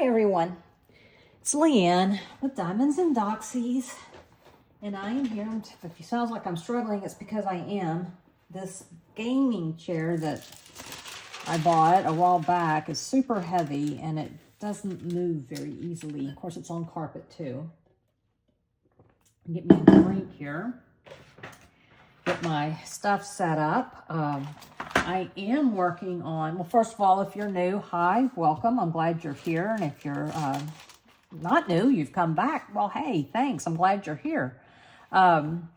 Hi everyone, it's Leanne with Diamonds and Doxies, and I am here. If it sounds like I'm struggling, it's because I am. This gaming chair that I bought a while back is super heavy and it doesn't move very easily. Of course, it's on carpet too. Get me a drink here. Get my stuff set up. I am working on, well, first of all, if you're new, hi, welcome. I'm glad you're here. And if you're not new, you've come back, well, hey, thanks. I'm glad you're here. I'm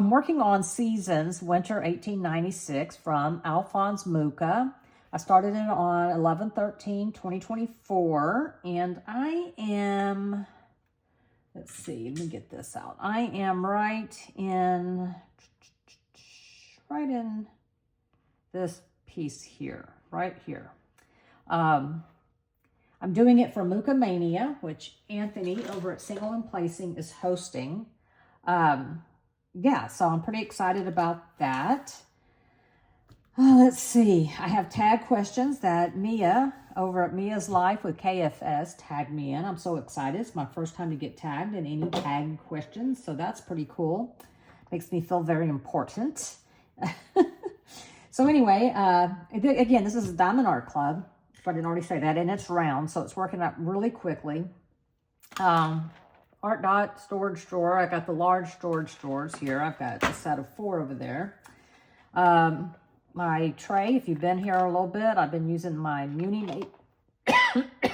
working on Seasons Winter 1896 from Alphonse Mucha. I started it on 11/13/2024, and I am, let's see, let me get this out. I am right in this piece here, right here. I'm doing it for Mucha Mania, which Anthony over at Single and Placing is hosting. Yeah, so I'm pretty excited about that. Let's see. I have tag questions that Mia over at Mia's Life with KFS tagged me in. I'm so excited. It's my first time to get tagged in any tag questions, so that's pretty cool. Makes me feel very important. So anyway, again, this is a Diamond Art Club, if I didn't already say that, and it's round, so it's working out really quickly. Art Dot storage drawer. I got the large storage drawers here. I've got a set of 4 over there. My tray, if you've been here a little bit, I've been using my Muni-Made,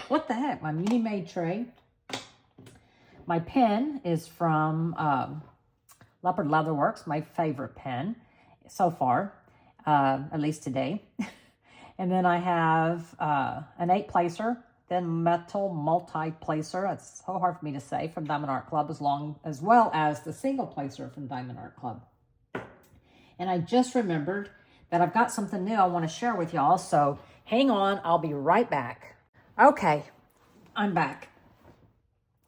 what the heck, my Muni-Made tray. My pen is from Leopard Leatherworks, my favorite pen so far. At least today. And then I have an 8-placer, then metal multi-placer. That's so hard for me to say, from Diamond Art Club, as well as the single placer from Diamond Art Club. And I just remembered that I've got something new I want to share with y'all, so hang on, I'll be right back. Okay, I'm back.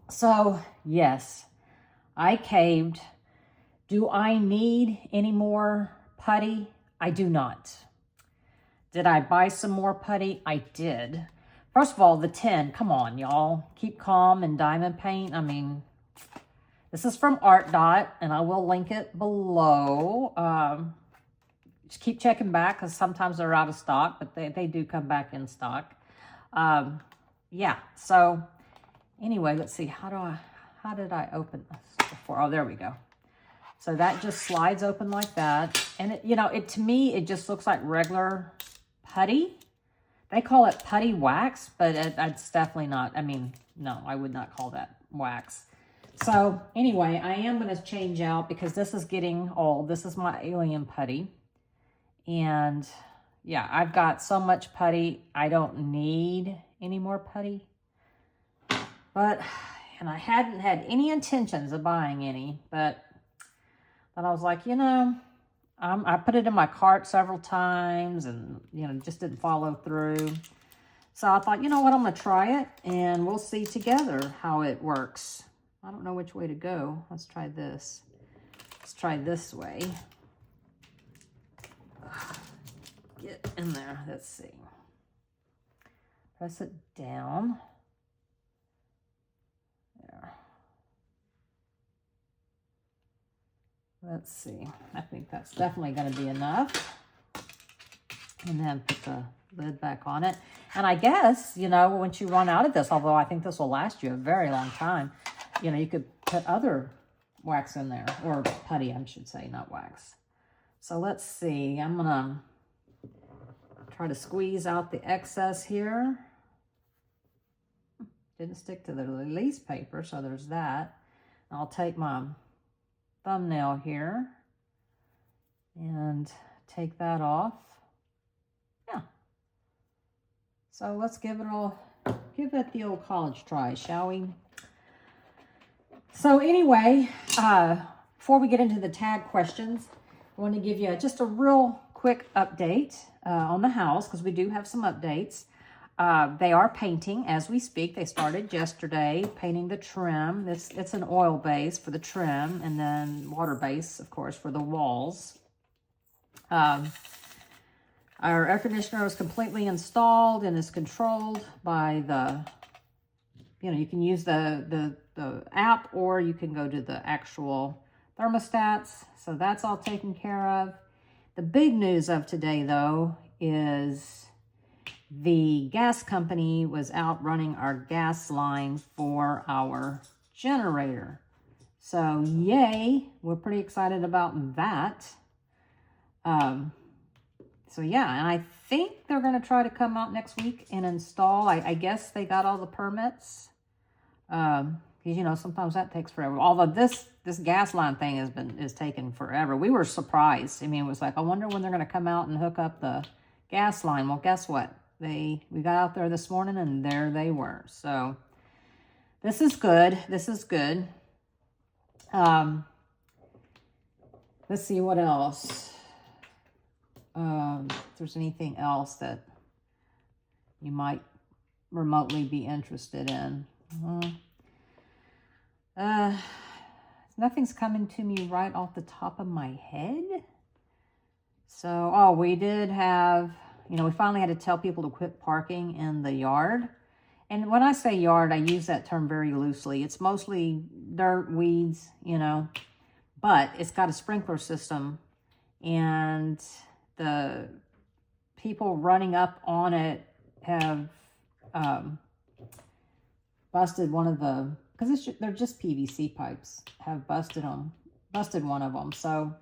So, yes, I caved. Do I need any more putty? I do not. Did I buy some more putty? I did. First of all, the tin. Come on, y'all. Keep calm and diamond paint. I mean, this is from Art Dot, and I will link it below. Just keep checking back, because sometimes they're out of stock, but they do come back in stock. Yeah, so anyway, let's see. How did I open this before? Oh, there we go. So that just slides open like that. And it, to me, it just looks like regular putty. They call it putty wax, but it's definitely not. I mean, no, I would not call that wax. So anyway, I am going to change out because this is getting old. This is my alien putty. And yeah, I've got so much putty. I don't need any more putty. And I hadn't had any intentions of buying any, but I was like, I put it in my cart several times and, just didn't follow through. So I thought, you know what, I'm going to try it and we'll see together how it works. I don't know which way to go. Let's try this. Let's try this way. Get in there. Let's see. Press it down. There. Let's see. I think that's definitely going to be enough. And then put the lid back on it. And I guess, once you run out of this, although I think this will last you a very long time, you could put other wax in there. Or putty, I should say, not wax. So let's see. I'm going to try to squeeze out the excess here. Didn't stick to the release paper, so there's that. I'll take my thumbnail here and take that off. Yeah. So let's give it the old college try, shall we? So anyway, before we get into the tag questions, I want to give you just a real quick update on the house, because we do have some updates. They are painting as we speak. They started yesterday painting the trim. It's an oil base for the trim, and then water base, of course, for the walls. Our air conditioner is completely installed and is controlled by the, you can use the app, or you can go to the actual thermostats. So that's all taken care of. The big news of today, though, is the gas company was out running our gas line for our generator. So yay, we're pretty excited about that. So yeah, and I think they're going to try to come out next week and install. I guess they got all the permits. Because, sometimes that takes forever. Although this gas line thing is taking forever. We were surprised. I mean, it was like, I wonder when they're going to come out and hook up the gas line. Well, guess what? We got out there this morning and there they were. So this is good. This is good. Let's see what else. If there's anything else that you might remotely be interested in. Nothing's coming to me right off the top of my head. So, we did have, we finally had to tell people to quit parking in the yard. And when I say yard, I use that term very loosely. It's mostly dirt, weeds, but it's got a sprinkler system, and the people running up on it have busted one of the, because they're just PVC pipes, have busted one of them. So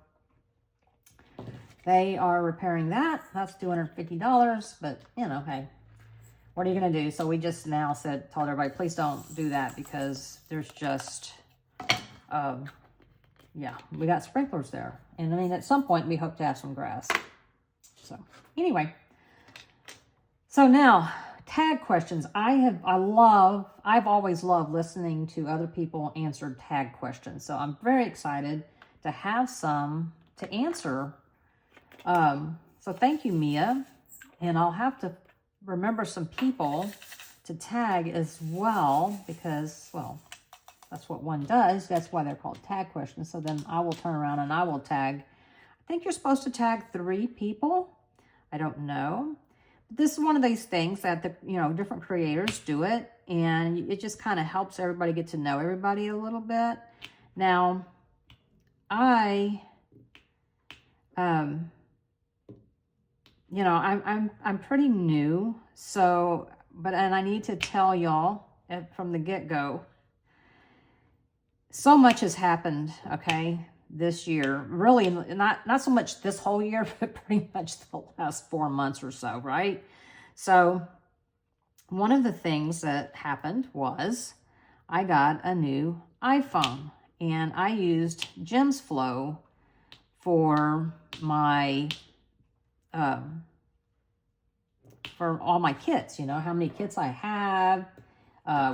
they are repairing that. That's $250, but hey, what are you going to do? So we just now told everybody, please don't do that, because there's just, we got sprinklers there. And I mean, at some point we hope to have some grass. So anyway, so now tag questions. I've always loved listening to other people answer tag questions. So I'm very excited to have some to answer. So thank you, Mia. And I'll have to remember some people to tag as well, because, that's what one does. That's why they're called tag questions. So then I will turn around and I will tag. I think you're supposed to tag 3 people. I don't know. But this is one of these things that different creators do it, and it just kind of helps everybody get to know everybody a little bit. Now, I'm pretty new, so and I need to tell y'all from the get-go, so much has happened, okay, this year. Really, not so much this whole year, but pretty much the last 4 months or so, right? So one of the things that happened was I got a new iPhone, and I used Jim's Flow for my for all my kits, how many kits I have,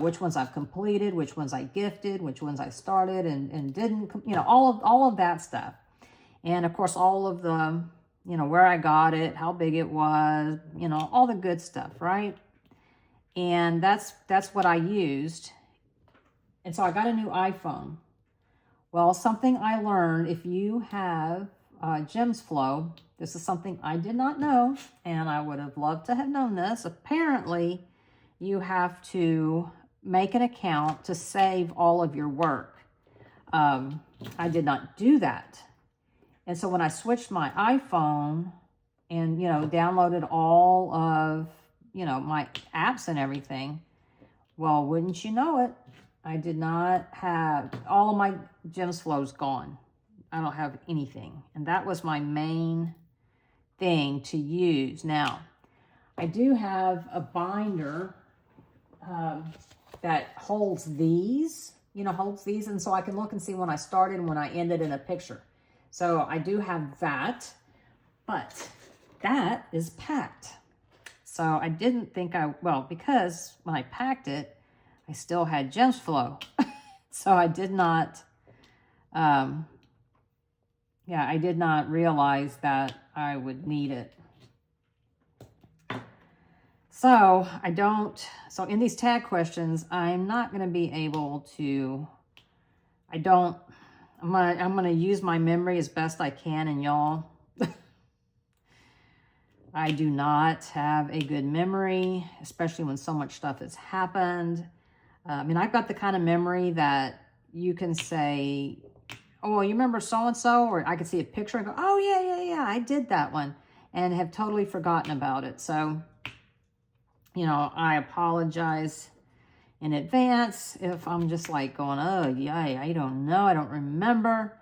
which ones I've completed, which ones I gifted, which ones I started and didn't, all of that stuff. And of course, all of the, where I got it, how big it was, all the good stuff, right? And that's what I used. And so I got a new iPhone. Well, something I learned, if you have Jim's Flow, this is something I did not know, and I would have loved to have known this. Apparently, you have to make an account to save all of your work. I did not do that. And so when I switched my iPhone and, downloaded all of, my apps and everything, well, wouldn't you know it, I did not have, all of my Jim's Flow's gone. I don't have anything. And that was my main thing to use. Now, I do have a binder that holds these, and so I can look and see when I started and when I ended in a picture. So I do have that, but that is packed. So I didn't think because when I packed it, I still had Jim's Flow. So I did not, I did not realize that I would need it. So so in these tag questions, I'm not going to be able to, I'm going to use my memory as best I can, and y'all, I do not have a good memory, especially when so much stuff has happened. I mean, I've got the kind of memory that you can say, oh, well, you remember so-and-so? Or I could see a picture and go, oh, yeah, I did that one, and have totally forgotten about it. So, you know, I apologize in advance if I'm just like going, oh, yeah, I don't know, I don't remember.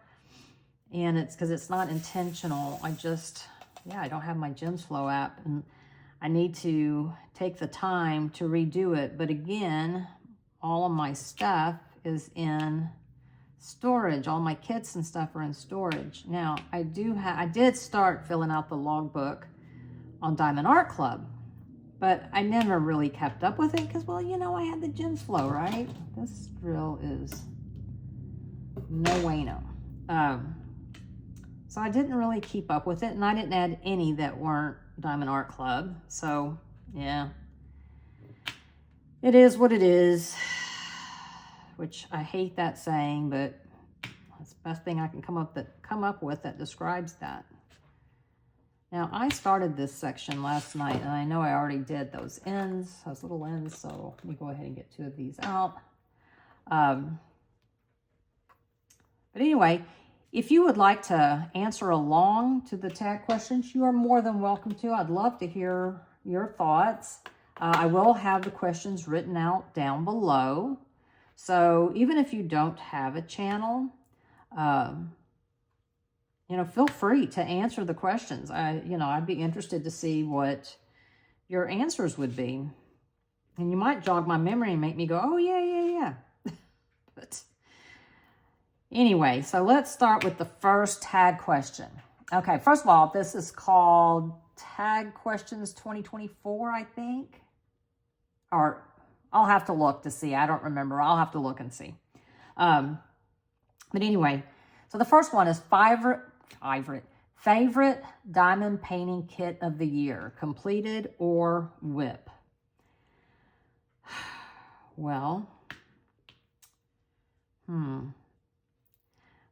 And it's because it's not intentional. I don't have my Gems Flow app, and I need to take the time to redo it. But again, all of my stuff is in storage. All my kits and stuff are in storage. Now, I did start filling out the logbook on Diamond Art Club, but I never really kept up with it because, well, you know, I had the Gems Flow, right? This drill is no bueno. So I didn't really keep up with it, and I didn't add any that weren't Diamond Art Club. So, yeah. It is what it is, which I hate that saying, but it's the best thing I can come up with that describes that. Now, I started this section last night, and I know I already did those ends, those little ends, so let me go ahead and get 2 of these out. But anyway, if you would like to answer along to the tag questions, you are more than welcome to. I'd love to hear your thoughts. I will have the questions written out down below. So even if you don't have a channel, you know, feel free to answer the questions. I'd be interested to see what your answers would be. And you might jog my memory and make me go, oh, yeah. But anyway, so let's start with the first tag question. Okay, first of all, this is called Tag Questions 2024, I think. Or I'll have to look to see. I don't remember. I'll have to look and see. But anyway, so the first one is favorite diamond painting kit of the year, completed or WIP? Well,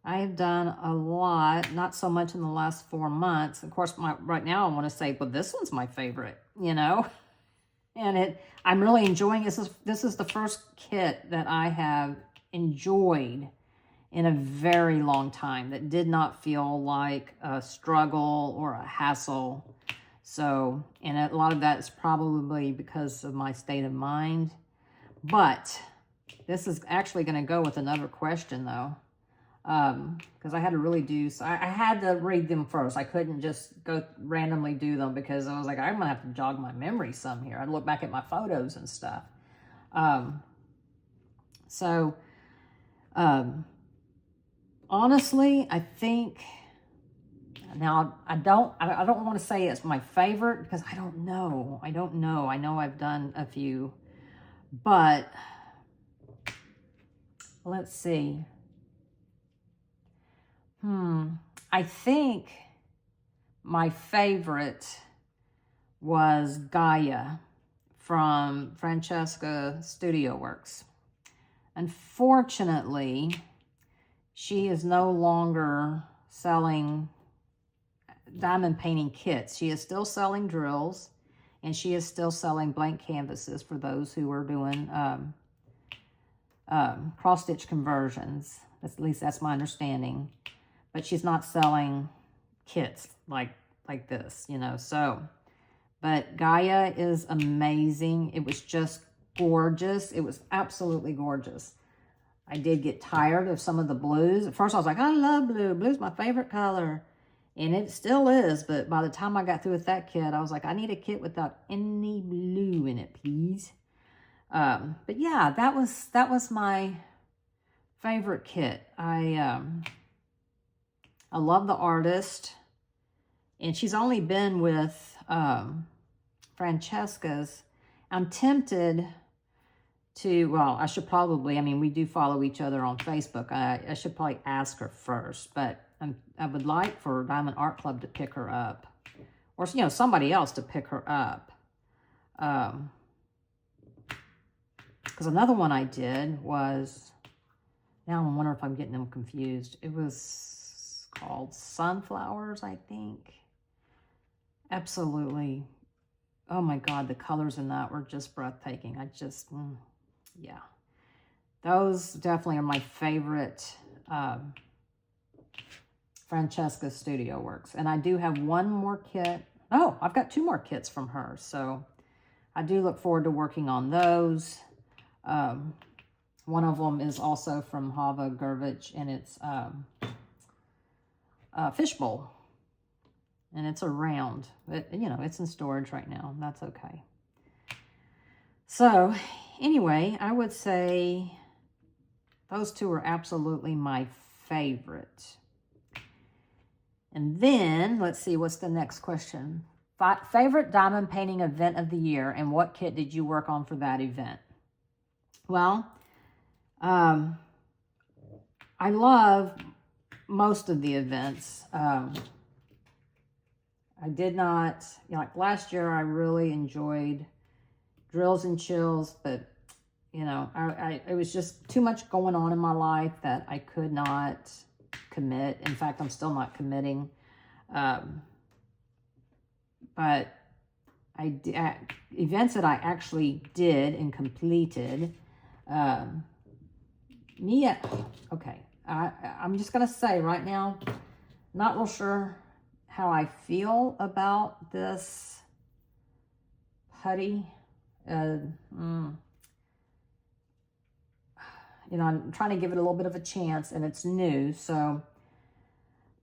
I have done a lot, not so much in the last 4 months. Of course, right now I want to say, well, this one's my favorite, you know, and I'm really enjoying this. This is the first kit that I have enjoyed in a very long time that did not feel like a struggle or a hassle. So, and a lot of that is probably because of my state of mind. But this is actually going to go with another question, though, because I had to really I had to read them first. I couldn't just go randomly do them because I was like, I'm going to have to jog my memory some here. I'd look back at my photos and stuff. Honestly, I think, now I don't want to say it's my favorite because I don't know. I know I've done a few, but let's see. I think my favorite was Gaia from Francesca Studio Works. Unfortunately, she is no longer selling diamond painting kits. She is still selling drills, and she is still selling blank canvases for those who are doing cross-stitch conversions. At least that's my understanding. But she's not selling kits like this, you know. So, but Gaia is amazing. It was just gorgeous. It was absolutely gorgeous. I did get tired of some of the blues. At first I was like, I love blue. Blue's my favorite color. And it still is. But by the time I got through with that kit, I was like, I need a kit without any blue in it, please. But yeah, that was my favorite kit. I love the artist. And she's only been with Francesca's. I'm tempted to, well, I should probably, I mean, we do follow each other on Facebook. I should probably ask her first, but I would like for Diamond Art Club to pick her up, or, you know, somebody else to pick her up. Because another one I did was, now I wonder if I'm getting them confused. It was called Sunflowers, I think. absolutely, oh my God, the colors in that were just breathtaking. I just, yeah. Those definitely are my favorite Francesca Studio Works. And I do have one more kit. Oh, I've got 2 more kits from her. So I do look forward to working on those. One of them is also from Hava Gurvich, and it's a fishbowl. And it's a round. But, you know, it's in storage right now. And that's okay. So, anyway, I would say those 2 are absolutely my favorite. And then, let's see, what's the next question? Favorite diamond painting event of the year, and what kit did you work on for that event? Well, I love most of the events. I did not, you know, like last year, I really enjoyed Drills and Chills, but, you know, it was just too much going on in my life that I could not commit. In fact, I'm still not committing. But events that I actually did and completed, okay, I'm just going to say right now, not real sure how I feel about this putty. You know, I'm trying to give it a little bit of a chance, and it's new, so,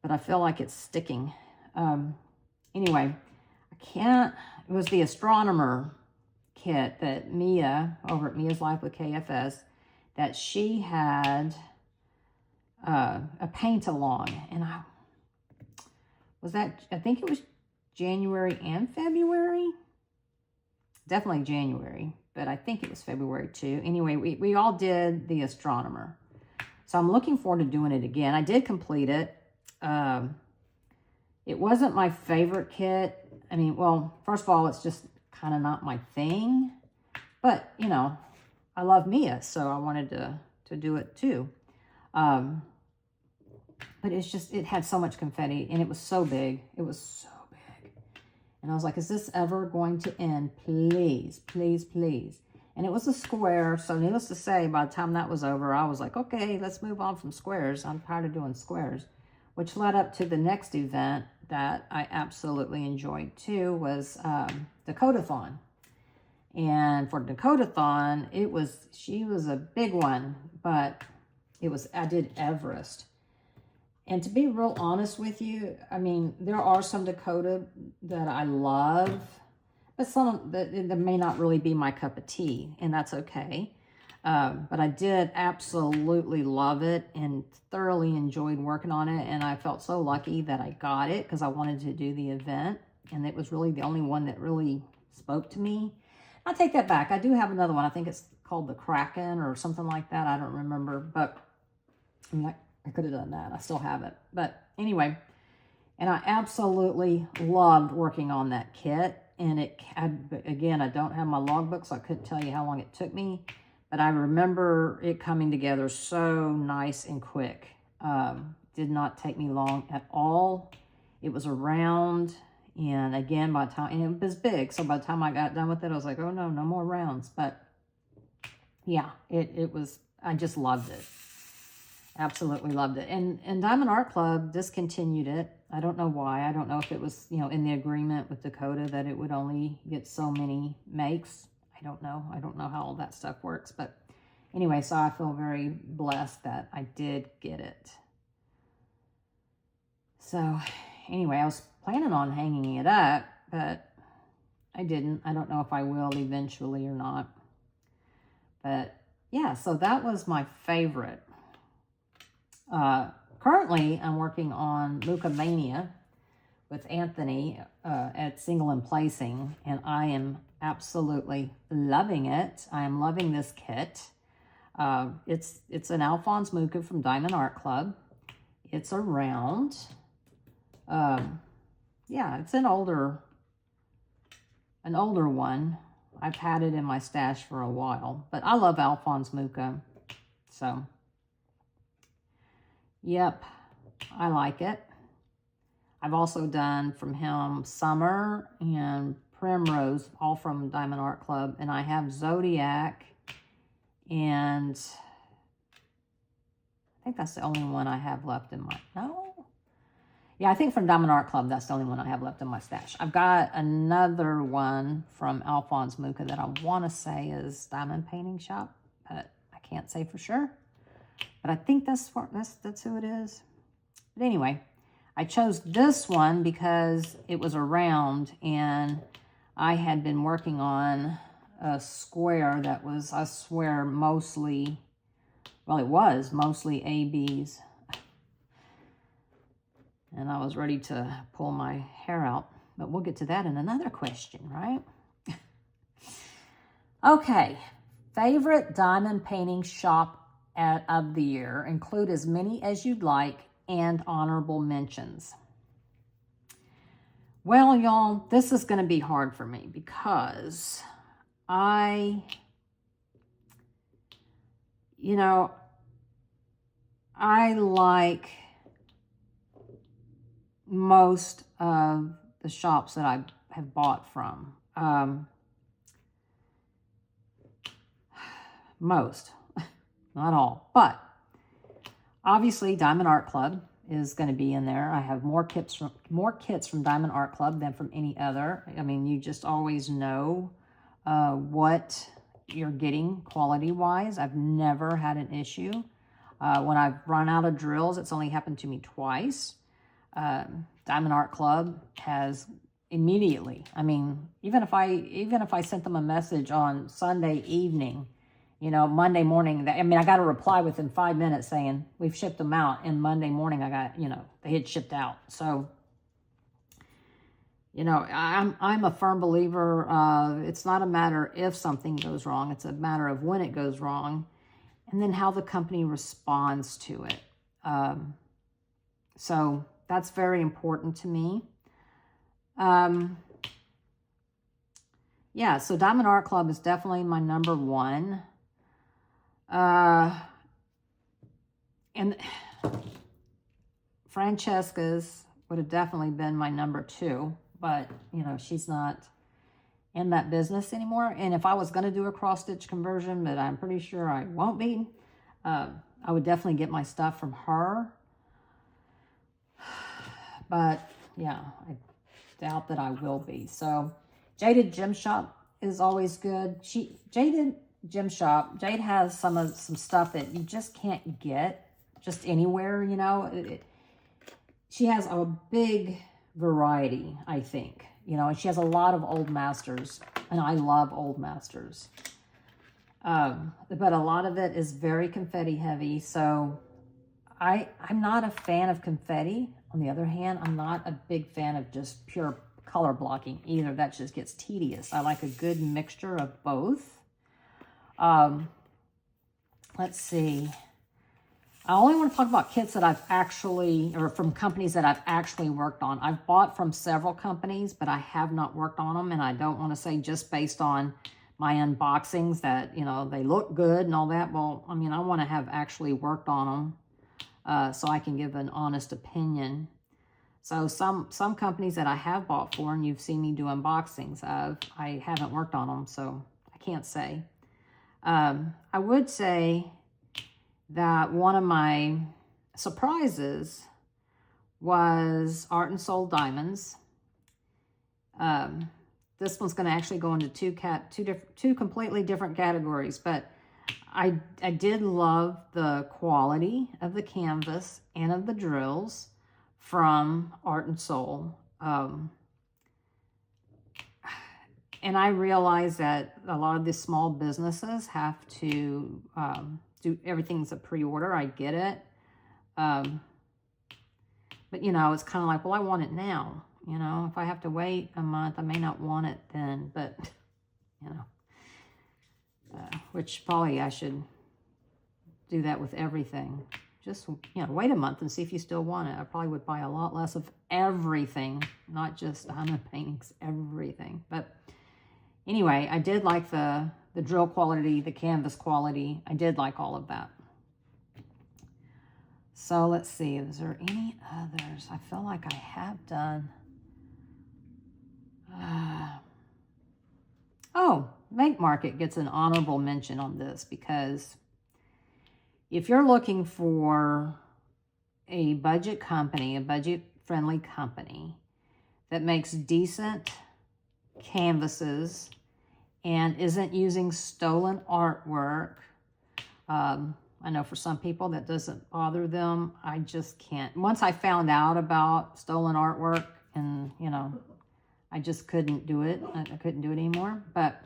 but I feel like it's sticking. Anyway, it was the Astronomer kit that Mia, over at Mia's Life with KFS, that she had a paint along, and I think it was January and February. Definitely January, but I think it was February too. Anyway, we all did the Astronomer. So I'm looking forward to doing it again. I did complete it. It wasn't my favorite kit. I mean, well, first of all, it's just kind of not my thing. But, you know, I love Mia, so I wanted to do it too. But it's just, it had so much confetti, and it was so big. It was so big. And I was like, is this ever going to end? Please, please, please. And it was a square, so needless to say, by the time that was over, I was like, okay, let's move on from squares. I'm tired of doing squares, which led up to the next event that I absolutely enjoyed too, was Dakotathon. And for Dakotathon, she was a big one, but I did Everest. And to be real honest with you, I mean, there are some Dakota that I love, but some that may not really be my cup of tea, and that's okay. But I did absolutely love it and thoroughly enjoyed working on it, and I felt so lucky that I got it because I wanted to do the event, and it was really the only one that really spoke to me. I take that back. I do have another one. I think it's called the Kraken or something like that. I don't remember, but I could have done that. I still have it. But anyway, and I absolutely loved working on that kit. And again, I don't have my logbook, so I couldn't tell you how long it took me. But I remember it coming together so nice and quick. Did not take me long at all. It was a round. And again, and it was big. So by the time I got done with it, I was like, oh no, no more rounds. But yeah, I just loved it. Absolutely loved it. And Diamond Art Club discontinued it. I don't know why. I don't know if it was, you know, in the agreement with Dakota that it would only get so many makes. I don't know. I don't know how all that stuff works. But anyway, so I feel very blessed that I did get it. So anyway, I was planning on hanging it up, but I didn't. I don't know if I will eventually or not. But yeah, so that was my favorite. Currently, I'm working on Luca Mania with Anthony at Single and Placing, and I am absolutely loving it. I am loving this kit. It's an Alphonse Mucha from Diamond Art Club. It's a round. Yeah, it's an older one. I've had it in my stash for a while, but I love Alphonse Mucha, so yep, I like it. I've also done from him Summer and Primrose, all from Diamond Art Club. And I have Zodiac, and I think that's the only one I have left in my, no? Yeah, I think from Diamond Art Club, that's the only one I have left in my stash. I've got another one from Alphonse Mucha that I want to say is Diamond Painting Shop, but I can't say for sure. But I think that's who it is. But anyway, I chose this one because it was around, and I had been working on a square that was, I swear, mostly, well, it was mostly ABs. And I was ready to pull my hair out, but we'll get to that in another question, right? Okay, favorite diamond painting shop of the year. Include as many as you'd like and honorable mentions. Well, y'all, this is going to be hard for me because I like most of the shops that I have bought from. Most, not all, but obviously Diamond Art Club is going to be in there. I have more kits from Diamond Art Club than from any other. I mean, you just always know what you're getting quality-wise. I've never had an issue. When I've run out of drills, it's only happened to me twice. Diamond Art Club has immediately, I mean, even if I sent them a message on Sunday evening, Monday morning, I got a reply within 5 minutes saying we've shipped them out, and Monday morning I got, they had shipped out. So, I'm a firm believer of it's not a matter if something goes wrong, it's a matter of when it goes wrong, and then how the company responds to it. So that's very important to me. Yeah, so Diamond Art Club is definitely my number one. And Francesca's would have definitely been my number two, but, she's not in that business anymore. And if I was going to do a cross-stitch conversion, but I'm pretty sure I won't be, I would definitely get my stuff from her. But, yeah, I doubt that I will be. So, Jaded Gem Shop is always good. Jaded Gem Shop, Jade has some stuff that you just can't get just anywhere, she has a big variety, I think, and she has a lot of old masters, and I love old masters. But a lot of it is very confetti heavy, so I'm not a fan of confetti. On the other hand, I'm not a big fan of just pure color blocking either. That just gets tedious. I like a good mixture of both. Let's see. I only want to talk about kits that I've actually, or from companies that I've actually worked on. I've bought from several companies, but I have not worked on them. And I don't want to say just based on my unboxings that, they look good and all that. Well, I want to have actually worked on them. So I can give an honest opinion. So some companies that I have bought for, and you've seen me do unboxings of, I haven't worked on them, so I can't say. I would say that one of my surprises was Art and Soul Diamonds. This one's going to actually go into two completely different categories, but I did love the quality of the canvas and of the drills from Art and Soul. And I realize that a lot of the small businesses have to do everything's a pre-order. I get it. But, it's kind of like, well, I want it now. If I have to wait a month, I may not want it then. But, which probably I should do that with everything. Just, wait a month and see if you still want it. I probably would buy a lot less of everything, not just diamond paintings, everything. But anyway, I did like the drill quality, the canvas quality. I did like all of that. So let's see, is there any others? I feel like I have done. Oh, Make Market gets an honorable mention on this because if you're looking for a budget company, a budget-friendly company that makes decent canvases and isn't using stolen artwork, I know for some people that doesn't bother them. I just can't. Once I found out about stolen artwork and, you know, I just couldn't do it. I couldn't do it anymore. But,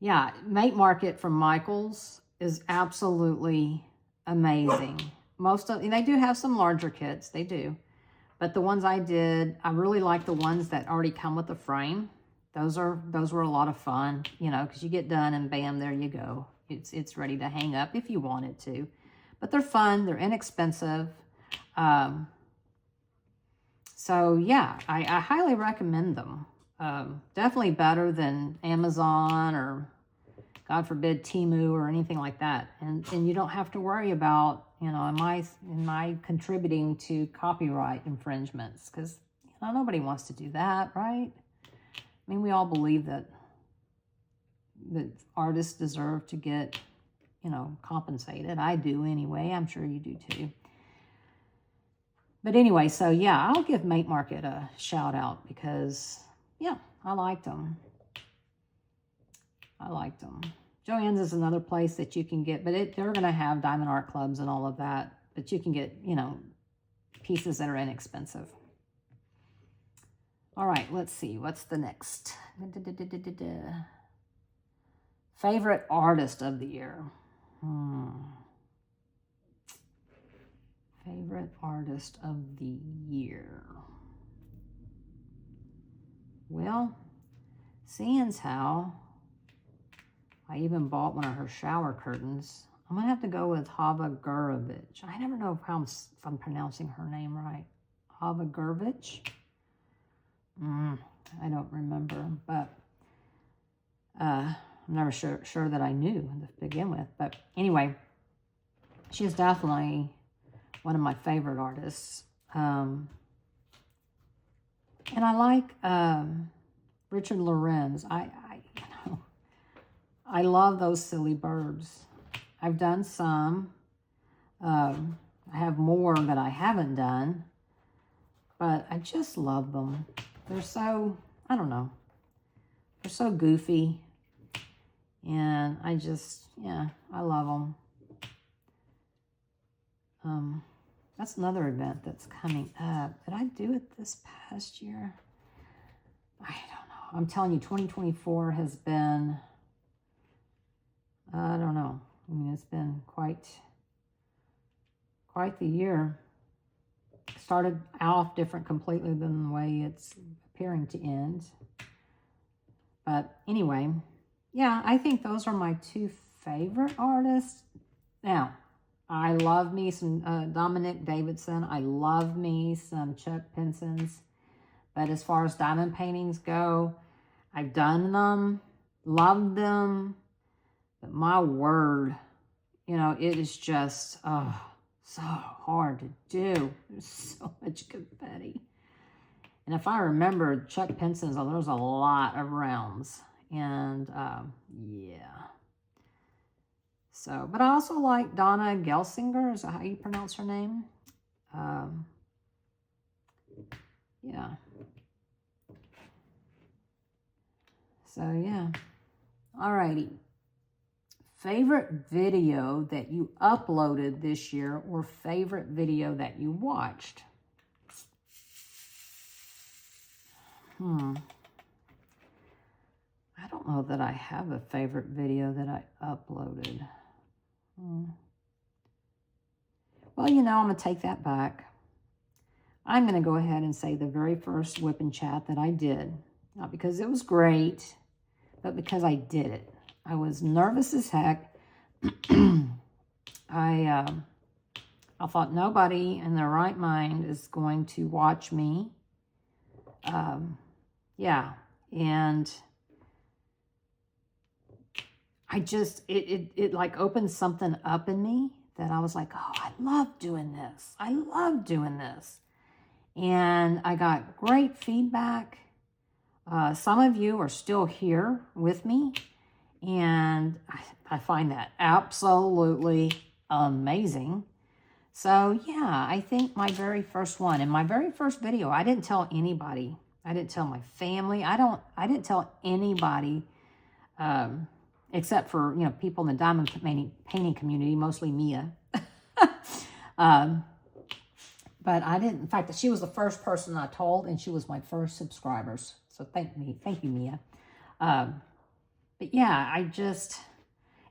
yeah, Make Market from Michaels is absolutely amazing. And they do have some larger kits. They do. But the ones I did, I really like the ones that already come with a frame. Those were a lot of fun, you know, because you get done and bam, there you go. It's ready to hang up if you wanted to. But they're fun. They're inexpensive. So, yeah, I highly recommend them. Definitely better than Amazon or, God forbid, Temu or anything like that. And you don't have to worry about, you know, am I contributing to copyright infringements? Because, you know, nobody wants to do that, right? I mean, we all believe that artists deserve to get, you know, compensated. I do anyway. I'm sure you do too. But anyway, so yeah, I'll give Make Market a shout out because, yeah, I liked them. I liked them. Joann's is another place that you can get, but they're going to have diamond art clubs and all of that. But you can get, you know, pieces that are inexpensive. All right, let's see. What's the next? Favorite artist of the year. Favorite artist of the year. Well, seeing as how I even bought one of her shower curtains, I'm going to have to go with Hava Gurovich. I never know if I'm pronouncing her name right. Hava Gurovich? I don't remember, but I'm never sure that I knew to begin with. But anyway, she is definitely one of my favorite artists. And I like Richard Lorenz. I love those silly birds. I've done some. I have more that I haven't done, but I just love them. They're so, I don't know, they're so goofy, and I just, yeah, I love them. That's another event that's coming up. Did I do it this past year? I don't know. I'm telling you, 2024 has been, I don't know. I mean, it's been quite the year. Started off different completely than the way it's appearing to end. But anyway, yeah, I think those are my two favorite artists. Now, I love me some Dominic Davidson. I love me some Chuck Pensons. But as far as diamond paintings go, I've done them, loved them. But my word, you know, it is just so hard to do. There's so much confetti. And if I remember, Chuck Penson's, there was a lot of rounds. And, yeah. So, but I also like Donna Gelsinger. Is that how you pronounce her name? Yeah. So, yeah. Alrighty. Favorite video that you uploaded this year or favorite video that you watched? I don't know that I have a favorite video that I uploaded. Well, you know, I'm going to take that back. I'm going to go ahead and say the very first WIP and Chat that I did. Not because it was great, but because I did it. I was nervous as heck. I thought nobody in their right mind is going to watch me. Yeah, and I just, it like opened something up in me that I was like, oh, I love doing this. I love doing this. And I got great feedback. Some of you are still here with me. And I find that absolutely amazing. So yeah, I think my very first one, in my very first video, I didn't tell anybody. I didn't tell my family. I didn't tell anybody, except for, you know, people in the diamond painting community, mostly Mia. But I didn't, in fact, she was the first person I told, and she was my first subscribers. So thank you, Mia. But yeah,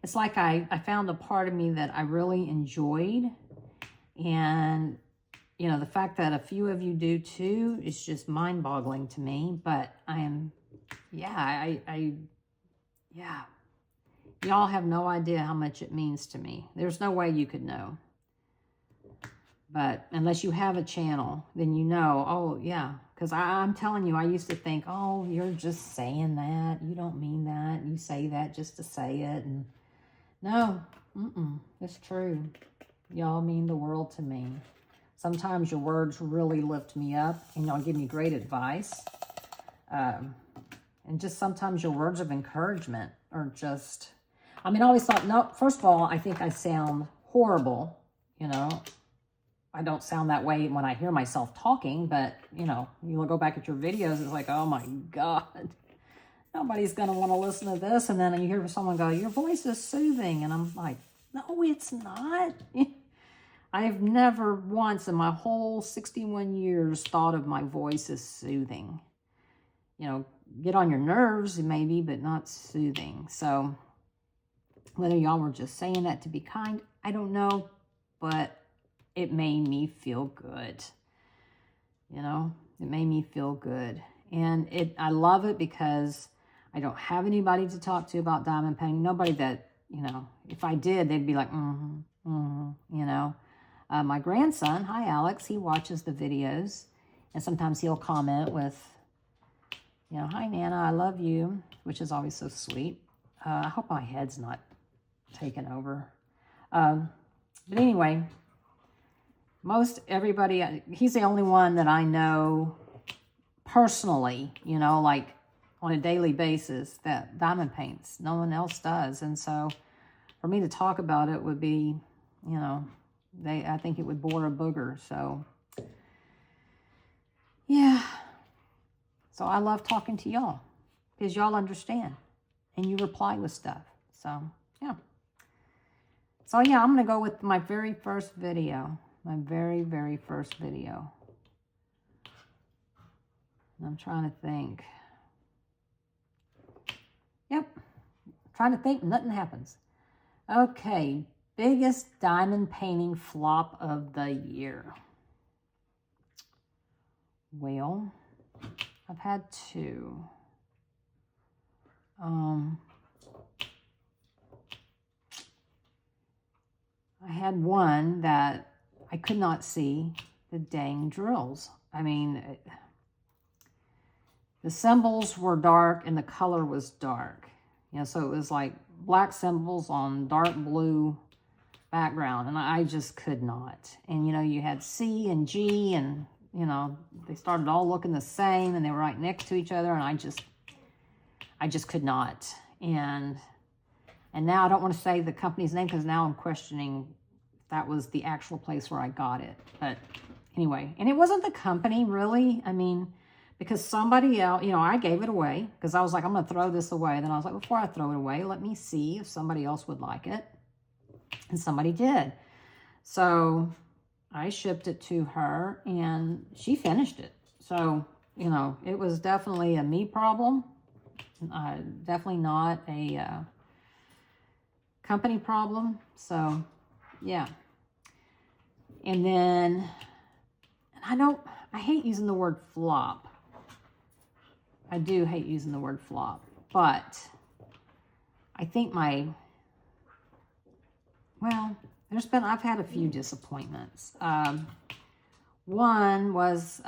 it's like I found a part of me that I really enjoyed. And, you know, the fact that a few of you do too is just mind-boggling to me. But yeah, y'all have no idea how much it means to me. There's no way you could know. But unless you have a channel, then you know, oh, yeah. Because I'm telling you, I used to think, oh, you're just saying that. You don't mean that. You say that just to say it. And no, it's true. Y'all mean the world to me. Sometimes your words really lift me up, and y'all give me great advice. And just sometimes your words of encouragement are just, I mean, I always thought, no, first of all, I think I sound horrible, you know. I don't sound that way when I hear myself talking, but, you know, you'll go back at your videos, it's like, oh my God, nobody's going to want to listen to this. And then you hear someone go, your voice is soothing. And I'm like, no, it's not. I've never once in my whole 61 years thought of my voice as soothing. You know, get on your nerves maybe, but not soothing. So whether y'all were just saying that to be kind, I don't know, but it made me feel good. You know, it made me feel good. And I love it because I don't have anybody to talk to about diamond painting. Nobody that, you know, if I did, they'd be like, you know. My grandson, hi Alex, he watches the videos. And sometimes he'll comment with, you know, hi Nana, I love you, which is always so sweet. I hope my head's not taken over. But anyway, most everybody, he's the only one that I know personally, you know, like on a daily basis that diamond paints. No one else does. And so for me to talk about it would be, you know, I think it would bore a booger. So yeah. So I love talking to y'all because y'all understand and you reply with stuff. So yeah. So yeah, I'm going to go with my very first video. My very, very first video. And I'm trying to think. Yep. Trying to think, nothing happens. Okay. Biggest diamond painting flop of the year. Well, I've had two. I had one that I could not see the dang drills. I mean, the symbols were dark and the color was dark. You know, so it was like black symbols on dark blue background, and I just could not. And, you know, you had C and G, and, you know, they started all looking the same, and they were right next to each other, and I just could not. And now I don't want to say the company's name because now I'm questioning that was the actual place where I got it. But anyway, and it wasn't the company really. I mean, because somebody else, you know, I gave it away because I was like, I'm going to throw this away. Then I was like, before I throw it away, let me see if somebody else would like it. And somebody did. So I shipped it to her and she finished it. So, you know, it was definitely a me problem. Definitely not a company problem. So, yeah. And then, I hate using the word flop. I do hate using the word flop. But I think I've had a few disappointments. One was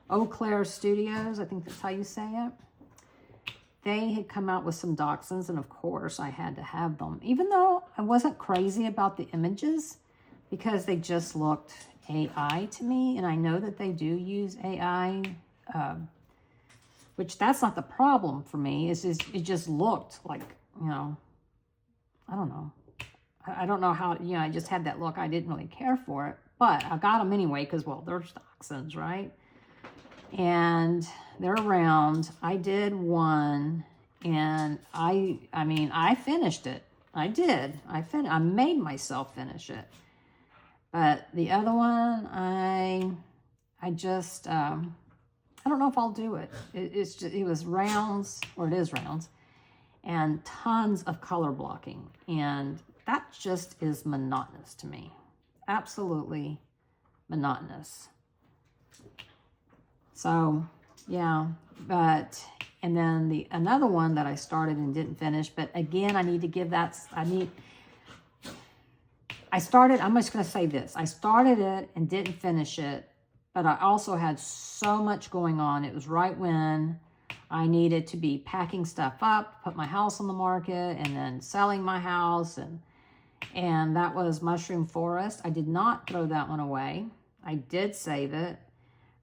Eau Claire Studios. I think that's how you say it. they had come out with some dachshunds, and of course I had to have them, even though I wasn't crazy about the images because they just looked AI to me. And I know that they do use AI, which that's not the problem for me. It's just, it just looked like, you know, I don't know. I don't know how, you know, I just had that look. I didn't really care for it, but I got them anyway because, well, they're dachshunds, right? And they're round. I did one, and I mean, I finished it. I did. I made myself finish it. But the other one, I just, I don't know if I'll do it. It's just, it was rounds, or it is rounds, and tons of color blocking. And that just is monotonous to me. Absolutely monotonous. So, yeah, but, and then another one that I started and didn't finish, but again, I need to give that, I'm just going to say this. I started it and didn't finish it, but I also had so much going on. It was right when I needed to be packing stuff up, put my house on the market, and then selling my house, and that was Mushroom Forest. I did not throw that one away. I did save it,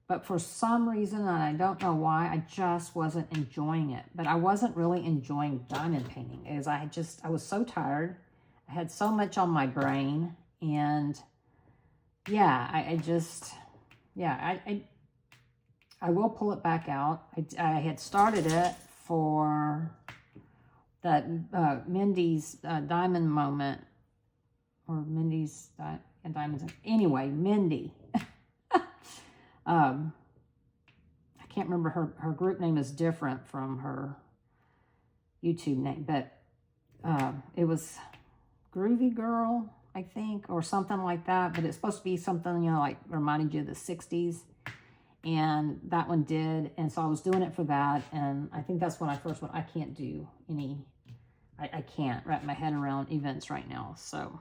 but for some reason, and I don't know why, I just wasn't enjoying it. But I wasn't really enjoying diamond painting, as I was so tired. I had so much on my brain, and yeah, I will pull it back out. I had started it for that Mindy's diamond moment, or Mindy's diamonds. Anyway, Mindy. I can't remember her group name is different from her YouTube name, but it was Groovy Girl, I think, or something like that. But it's supposed to be something, you know, like reminding you of the 60s. And that one did. And so I was doing it for that. And I think that's when I first went, I can't do any, I can't wrap my head around events right now. So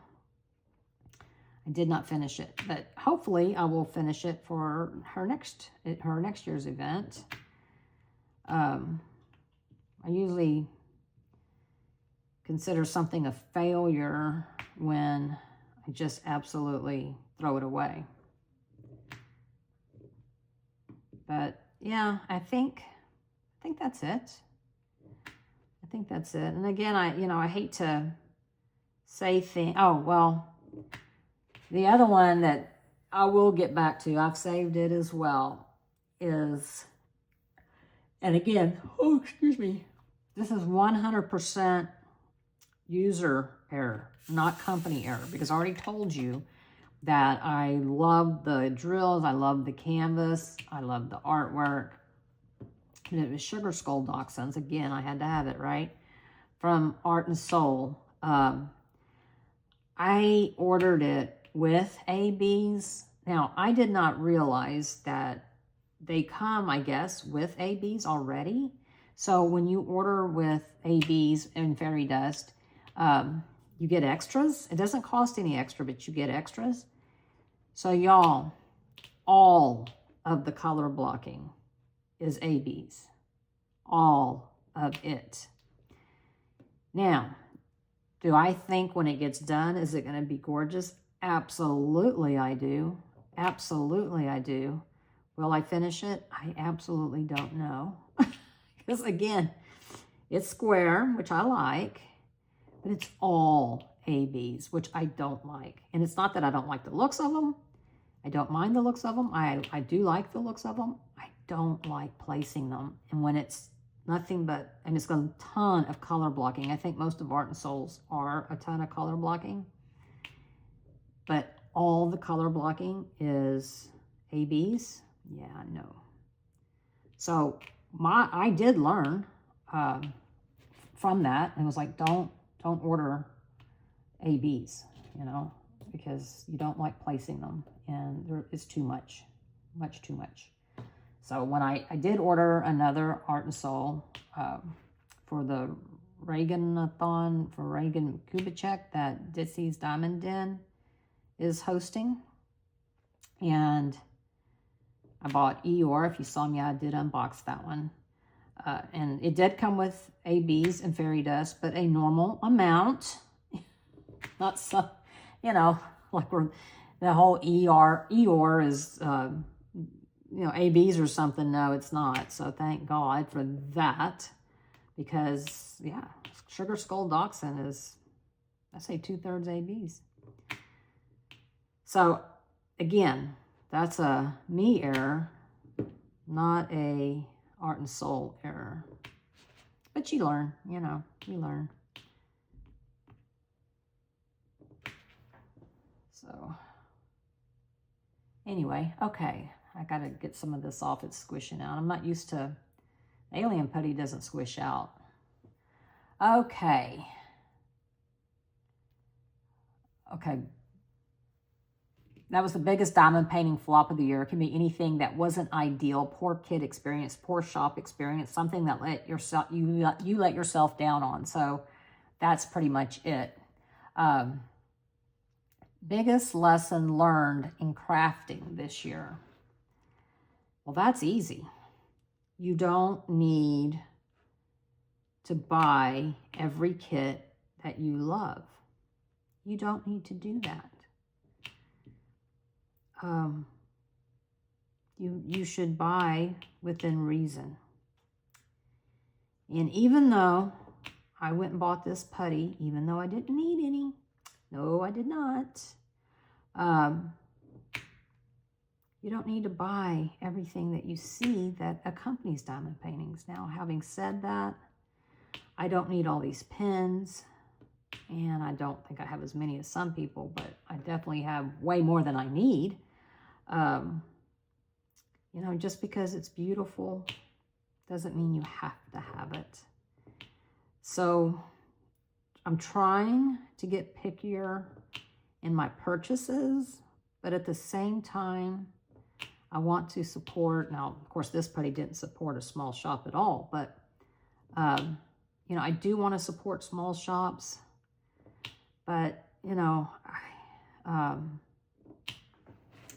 I did not finish it, but hopefully I will finish it for her next year's event. I usually consider something a failure when I just absolutely throw it away. But yeah, I think that's it. I think that's it. And again, I hate to say things. Oh, well, the other one that I will get back to, I've saved it as well, is, and again, oh, excuse me, this is 100% user error, not company error, because I already told you that I love the drills, I love the canvas, I love the artwork. And it was Sugar Skull Dachshunds. Again, I had to have it, right? From Art and Soul. I ordered it with ABs. Now, I did not realize that they come, I guess, with ABs already. So when you order with ABs and fairy dust, you get extras. It doesn't cost any extra, but you get extras. So y'all, all of the color blocking is ABs. All of it. Now, do I think when it gets done, is it going to be gorgeous? Absolutely I do. Absolutely I do. Will I finish it? I absolutely don't know. Because again, it's square, which I like, but it's all ABs, which I don't like. And it's not that I don't like the looks of them. I don't mind the looks of them. I do like the looks of them. I don't like placing them. And when it's nothing but, and it's got a ton of color blocking. I think most of Art and Souls are a ton of color blocking. But all the color blocking is ABs. Yeah, no. So I did learn from that. It was like, don't order ABs, you know, because you don't like placing them, and it's too much too much. So when I did order another Art and Soul for the Reagan-a-thon, for Reagan Kubitschek that Ditsy's Diamond Den is hosting. And I bought Eeyore. If you saw me, I did unbox that one. And it did come with ABs and fairy dust, but a normal amount. Not some, you know, like we're, the whole Eeyore is, you know, ABs or something. No, it's not. So thank God for that. Because, yeah, sugar skull dachshund is, I say 2/3 ABs. So, again, that's a me error, not a Art and Soul error. But you learn, you know, you learn. So, anyway, okay. I got to get some of this off. It's squishing out. I'm not used to, alien putty doesn't squish out. Okay. Okay. That was the biggest diamond painting flop of the year. It can be anything that wasn't ideal. Poor kid experience, poor shop experience, something that you let yourself down on. So that's pretty much it. Biggest lesson learned in crafting this year. Well, that's easy. You don't need to buy every kit that you love. You don't need to do that. You should buy within reason. And even though I went and bought this putty, even though I didn't need any, no, I did not. You don't need to buy everything that you see that accompanies diamond paintings. Now, having said that, I don't need all these pins, and I don't think I have as many as some people, but I definitely have way more than I need. You know, just because it's beautiful doesn't mean you have to have it. So I'm trying to get pickier in my purchases, but at the same time, I want to support, now, of course, this putty didn't support a small shop at all, but, you know, I do want to support small shops, but, you know,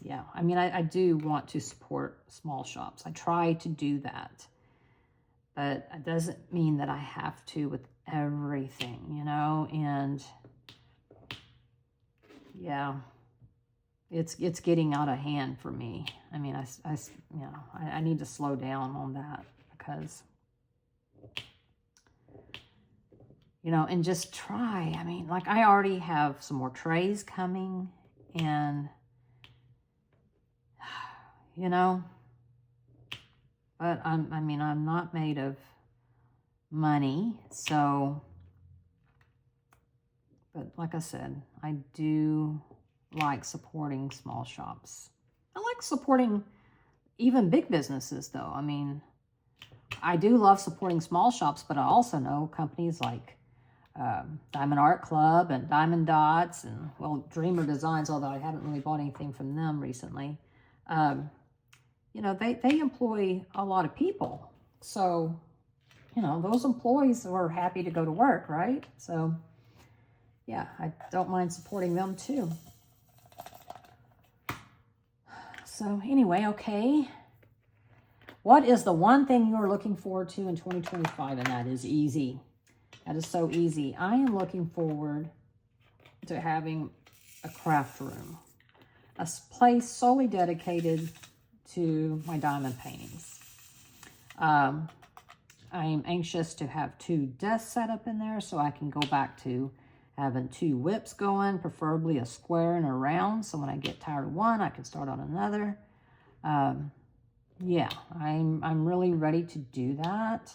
yeah, I mean, I do want to support small shops. I try to do that, but it doesn't mean that I have to with everything, you know, and yeah, it's getting out of hand for me. I mean, I need to slow down on that because, you know, and just try. I mean, like I already have some more trays coming and, you know, but I mean, I'm not made of money. So, but like I said, I do like supporting small shops. I like supporting even big businesses though. I mean, I do love supporting small shops, but I also know companies like Diamond Art Club and Diamond Dots and, well, Dreamer Designs, although I haven't really bought anything from them recently. You know, they employ a lot of people. So, you know, those employees are happy to go to work, right? So, yeah, I don't mind supporting them too. So, anyway, okay. What is the one thing you are looking forward to in 2025? And that is easy. That is so easy. I am looking forward to having a craft room, a place solely dedicated to my diamond paintings. I am anxious to have 2 desks set up in there so I can go back to having 2 WIPs going, preferably a square and a round. So when I get tired of one, I can start on another. Yeah, I'm really ready to do that.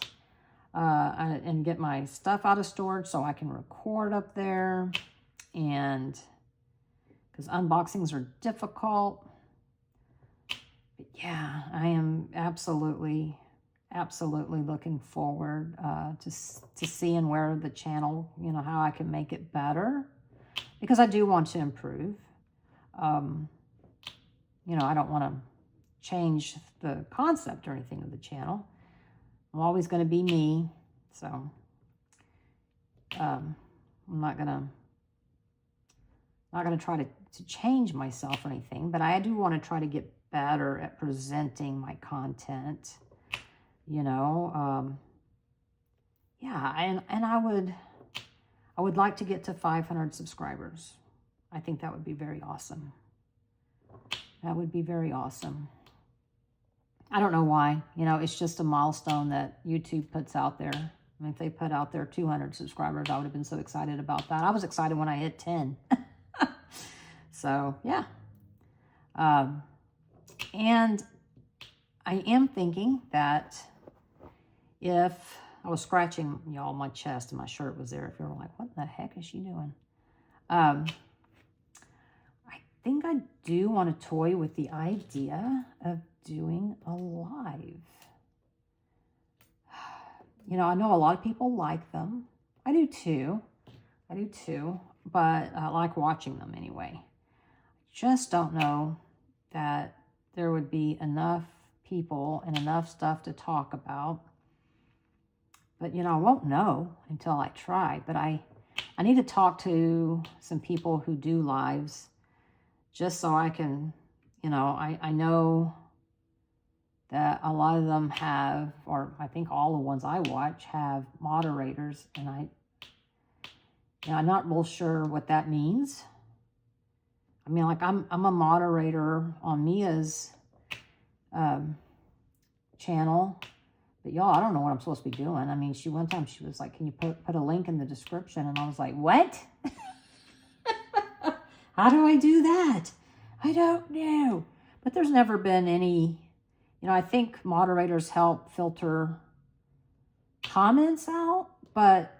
And get my stuff out of storage so I can record up there. And because unboxings are difficult. But yeah, I am absolutely looking forward to seeing where the channel, you know, how I can make it better. Because I do want to improve. You know, I don't want to change the concept or anything of the channel. I'm always going to be me, so I'm not gonna try to change myself or anything, but I do want to try to get better at presenting my content, you know, yeah, and I would like to get to 500 subscribers. I think that would be very awesome. That would be very awesome. I don't know why. You know, it's just a milestone that YouTube puts out there. I mean, if they put out their 200 subscribers, I would have been so excited about that. I was excited when I hit 10. So, yeah. And I am thinking that if I was scratching, y'all, my chest and my shirt was there, if you were like, what the heck is she doing? I think I do want to toy with the idea of doing a live. You know, I know a lot of people like them. I do too. But I like watching them anyway. Just don't know that there would be enough people and enough stuff to talk about. But, you know, I won't know until I try. But I need to talk to some people who do lives just so I can, you know, I know that a lot of them have, or I think all the ones I watch have moderators, and I'm not real sure what that means. I mean, like I'm a moderator on Mia's channel, but y'all, I don't know what I'm supposed to be doing. I mean, one time she was like, "Can you put a link in the description?" And I was like, "What? How do I do that? I don't know." But there's never been any. You know, I think moderators help filter comments out, but,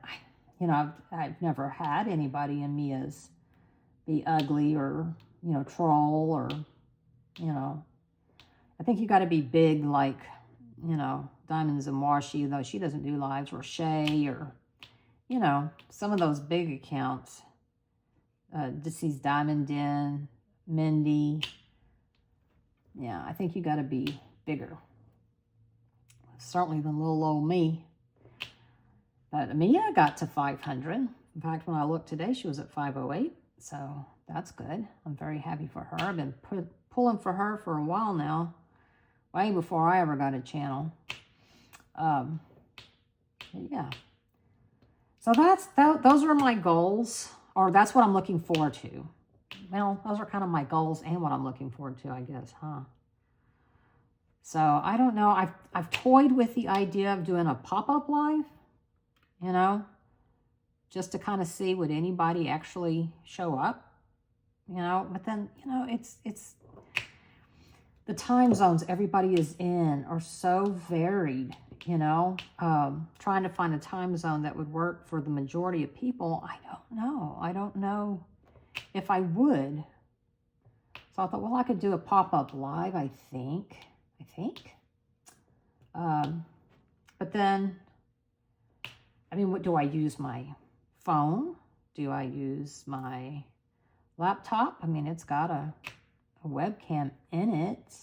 you know, I've never had anybody in Mia's be ugly or, you know, troll or, you know. I think you got to be big like, you know, Diamonds and Washi, though she doesn't do lives, or Shay, or, you know, some of those big accounts. Deceased Diamond Den, Mindy. Yeah, I think you got to be bigger, certainly than little old me. But Mia got to 500. In fact, when I looked today, she was at 508, so that's good. I'm very happy for her. I've been pulling for her for a while now, way before I ever got a channel. Yeah. So those are my goals, or that's what I'm looking forward to. Well, those are kind of my goals and what I'm looking forward to, I guess, huh? So, I don't know. I've toyed with the idea of doing a pop-up live, you know, just to kind of see would anybody actually show up, you know. But then, you know, it's the time zones everybody is in are so varied, you know. Trying to find a time zone that would work for the majority of people, I don't know if I would. So I thought, well, I could do a pop-up live, I think. But then, I mean, what do I use? My phone? Do I use my laptop? I mean, it's got a webcam in it.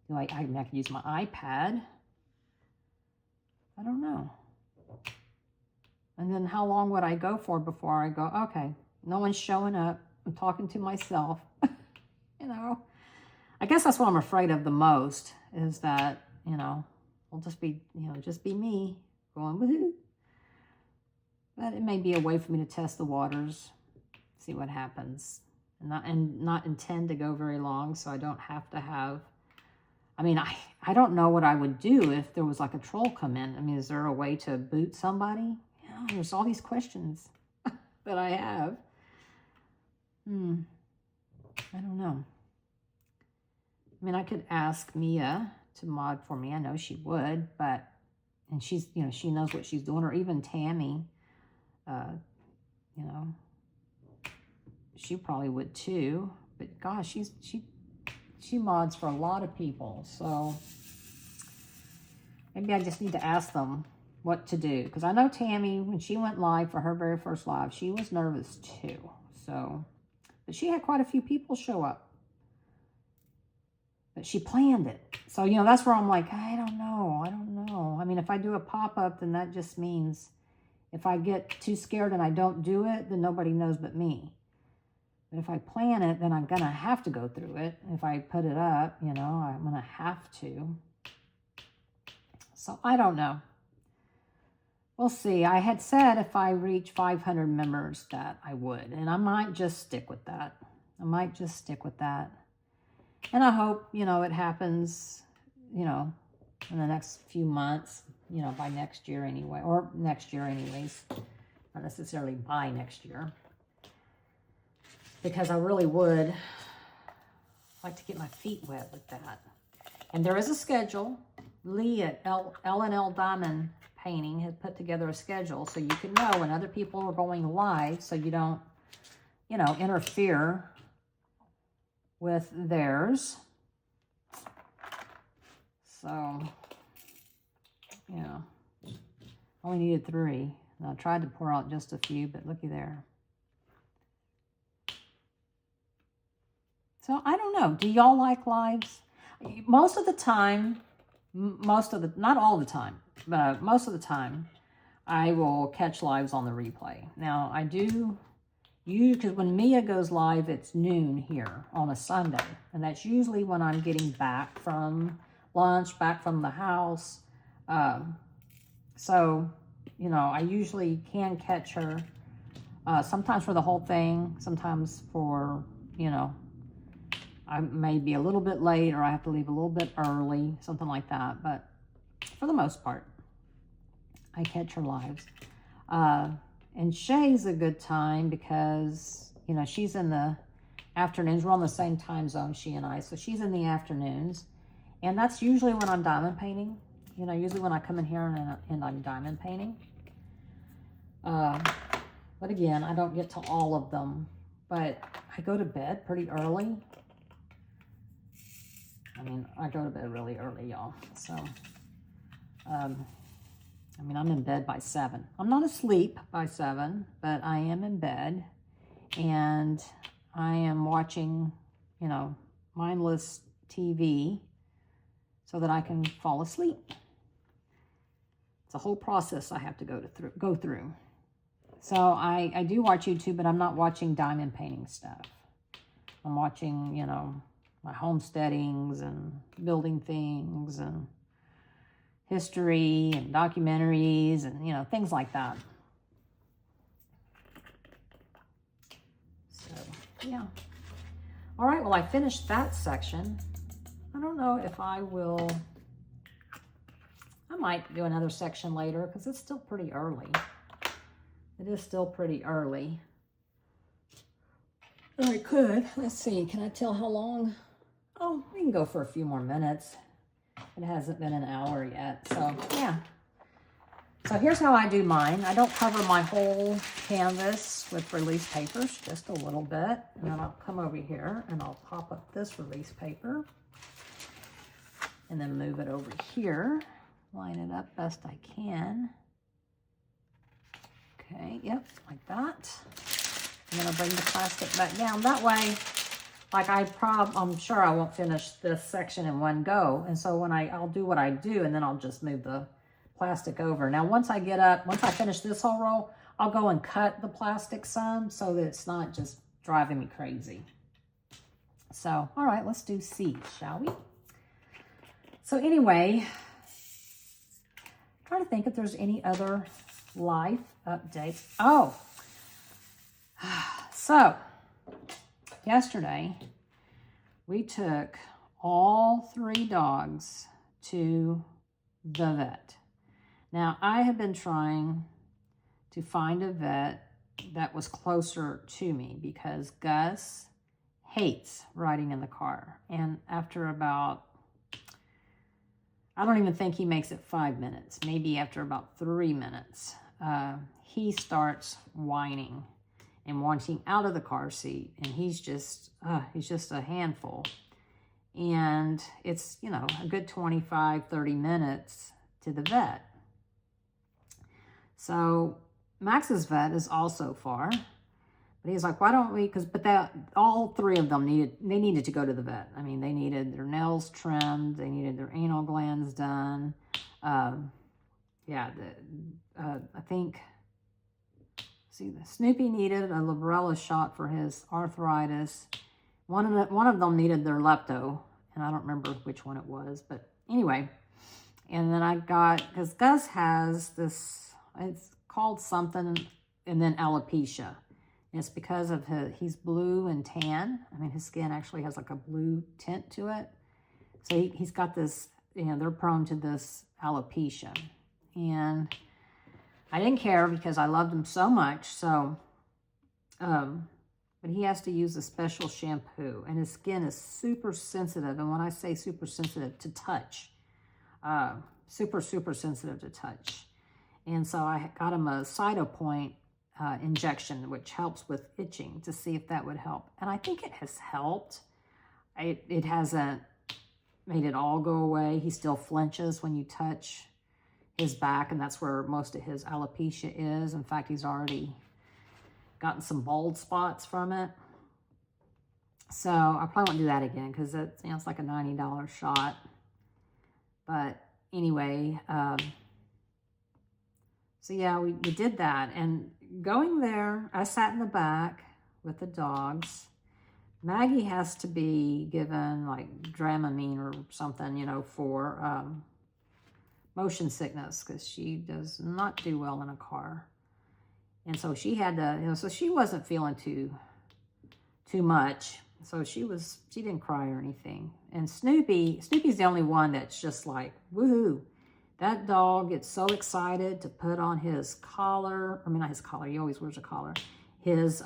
I could use my iPad. I don't know. And then how long would I go for before I go, okay, no one's showing up. I'm talking to myself. You know, I guess that's what I'm afraid of the most, is that, you know, I'll just be, you know, just be me going, woohoo. But it may be a way for me to test the waters, see what happens, and not intend to go very long, so I don't have to have, I mean, I don't know what I would do if there was like a troll come in. I mean, is there a way to boot somebody? You know, there's all these questions that I have. I don't know. I mean, I could ask Mia to mod for me. I know she would, but, and she's, you know, she knows what she's doing, or even Tammy, you know, she probably would too. But gosh, she mods for a lot of people. So maybe I just need to ask them what to do. Because I know Tammy, when she went live for her very first live, she was nervous too. So, but she had quite a few people show up. But she planned it. So, you know, that's where I'm like, I don't know. I mean, if I do a pop-up, then that just means if I get too scared and I don't do it, then nobody knows but me. But if I plan it, then I'm going to have to go through it. If I put it up, you know, I'm going to have to. So, I don't know. we'll see. I had said if I reach 500 members that I would, and I might just stick with that. I might just stick with that. And I hope, you know, it happens, you know, in the next few months, you know, by next year anyway, or next year anyways, not necessarily by next year. Because I really would like to get my feet wet with that. And there is a schedule. Lee at L&L Diamond Painting has put together a schedule so you can know when other people are going live so you don't, you know, interfere with theirs. So, yeah. Only needed 3. And I tried to pour out just a few, but looky there. So, I don't know. Do y'all like lives? Most of the time, not all the time, but most of the time, I will catch lives on the replay. Now, I do, because when Mia goes live, it's noon here on a Sunday. And that's usually when I'm getting back from lunch, back from the house. So, you know, I usually can catch her sometimes for the whole thing, sometimes for, you know, I may be a little bit late or I have to leave a little bit early, something like that. But for the most part, I catch her lives. And Shay's a good time because, you know, she's in the afternoons. We're on the same time zone, she and I. So she's in the afternoons. And that's usually when I'm diamond painting. You know, usually when I come in here and I'm diamond painting. But again, I don't get to all of them. But I go to bed pretty early. I mean, I go to bed really early, y'all. So, I mean, I'm in bed by 7. I'm not asleep by 7, but I am in bed. And I am watching, you know, mindless TV so that I can fall asleep. It's a whole process I have to go through. So I do watch YouTube, but I'm not watching diamond painting stuff. I'm watching, you know, my homesteadings and building things and history and documentaries and, you know, things like that. So, yeah. All right, well, I finished that section. I don't know if I will... I might do another section later because it's still pretty early. It is still pretty early. I could. Let's see. Can I tell how long? Oh, we can go for a few more minutes. It hasn't been an hour yet. So, yeah. So, here's how I do mine. I don't cover my whole canvas with release papers, just a little bit. And then I'll come over here and I'll pop up this release paper. And then move it over here. Line it up best I can. Okay, yep, like that. I'm gonna bring the plastic back down. That way, like I'm sure I won't finish this section in one go. And so when I'll do what I do and then I'll just move the plastic over. Now, once I finish this whole roll, I'll go and cut the plastic some so that it's not just driving me crazy. So, all right, let's do C, shall we? So anyway, trying to think if there's any other life updates. Oh, so yesterday we took all 3 dogs to the vet. Now, I have been trying to find a vet that was closer to me because Gus hates riding in the car. And after about, I don't even think he makes it 5 minutes, maybe after about 3 minutes, he starts whining and wanting out of the car seat. And he's just a handful. And it's, you know, a good 25, 30 minutes to the vet. So Max's vet is also far. But he's like, why don't we, all 3 of them needed to go to the vet. I mean, they needed their nails trimmed. They needed their anal glands done. I think, Snoopy needed a Librela shot for his arthritis. One of them needed their lepto, and I don't remember which one it was. But anyway, and then I got, because Gus has this, it's called something, and then alopecia. And it's because of he's blue and tan. I mean, his skin actually has like a blue tint to it. So he's got this, you know, they're prone to this alopecia. And I didn't care because I loved him so much. So, but he has to use a special shampoo, and his skin is super sensitive. And when I say super sensitive, to touch, super sensitive to touch. And so I got him a Cytopoint injection, which helps with itching, to see if that would help. And I think it has helped. It hasn't made it all go away. He still flinches when you touch his back, and that's where most of his alopecia is. In fact, he's already gotten some bald spots from it. So I probably won't do that again because it's, you know, it's like a $90 shot. But anyway, so yeah, we did that. And going there, I sat in the back with the dogs. Maggie has to be given like Dramamine or something, you know, for motion sickness, because she does not do well in a car. And so she had to, you know, so she wasn't feeling too much. So she didn't cry or anything. And Snoopy's the only one that's just like, woohoo. That dog gets so excited to put on his collar. I mean, not his collar. He always wears a collar. His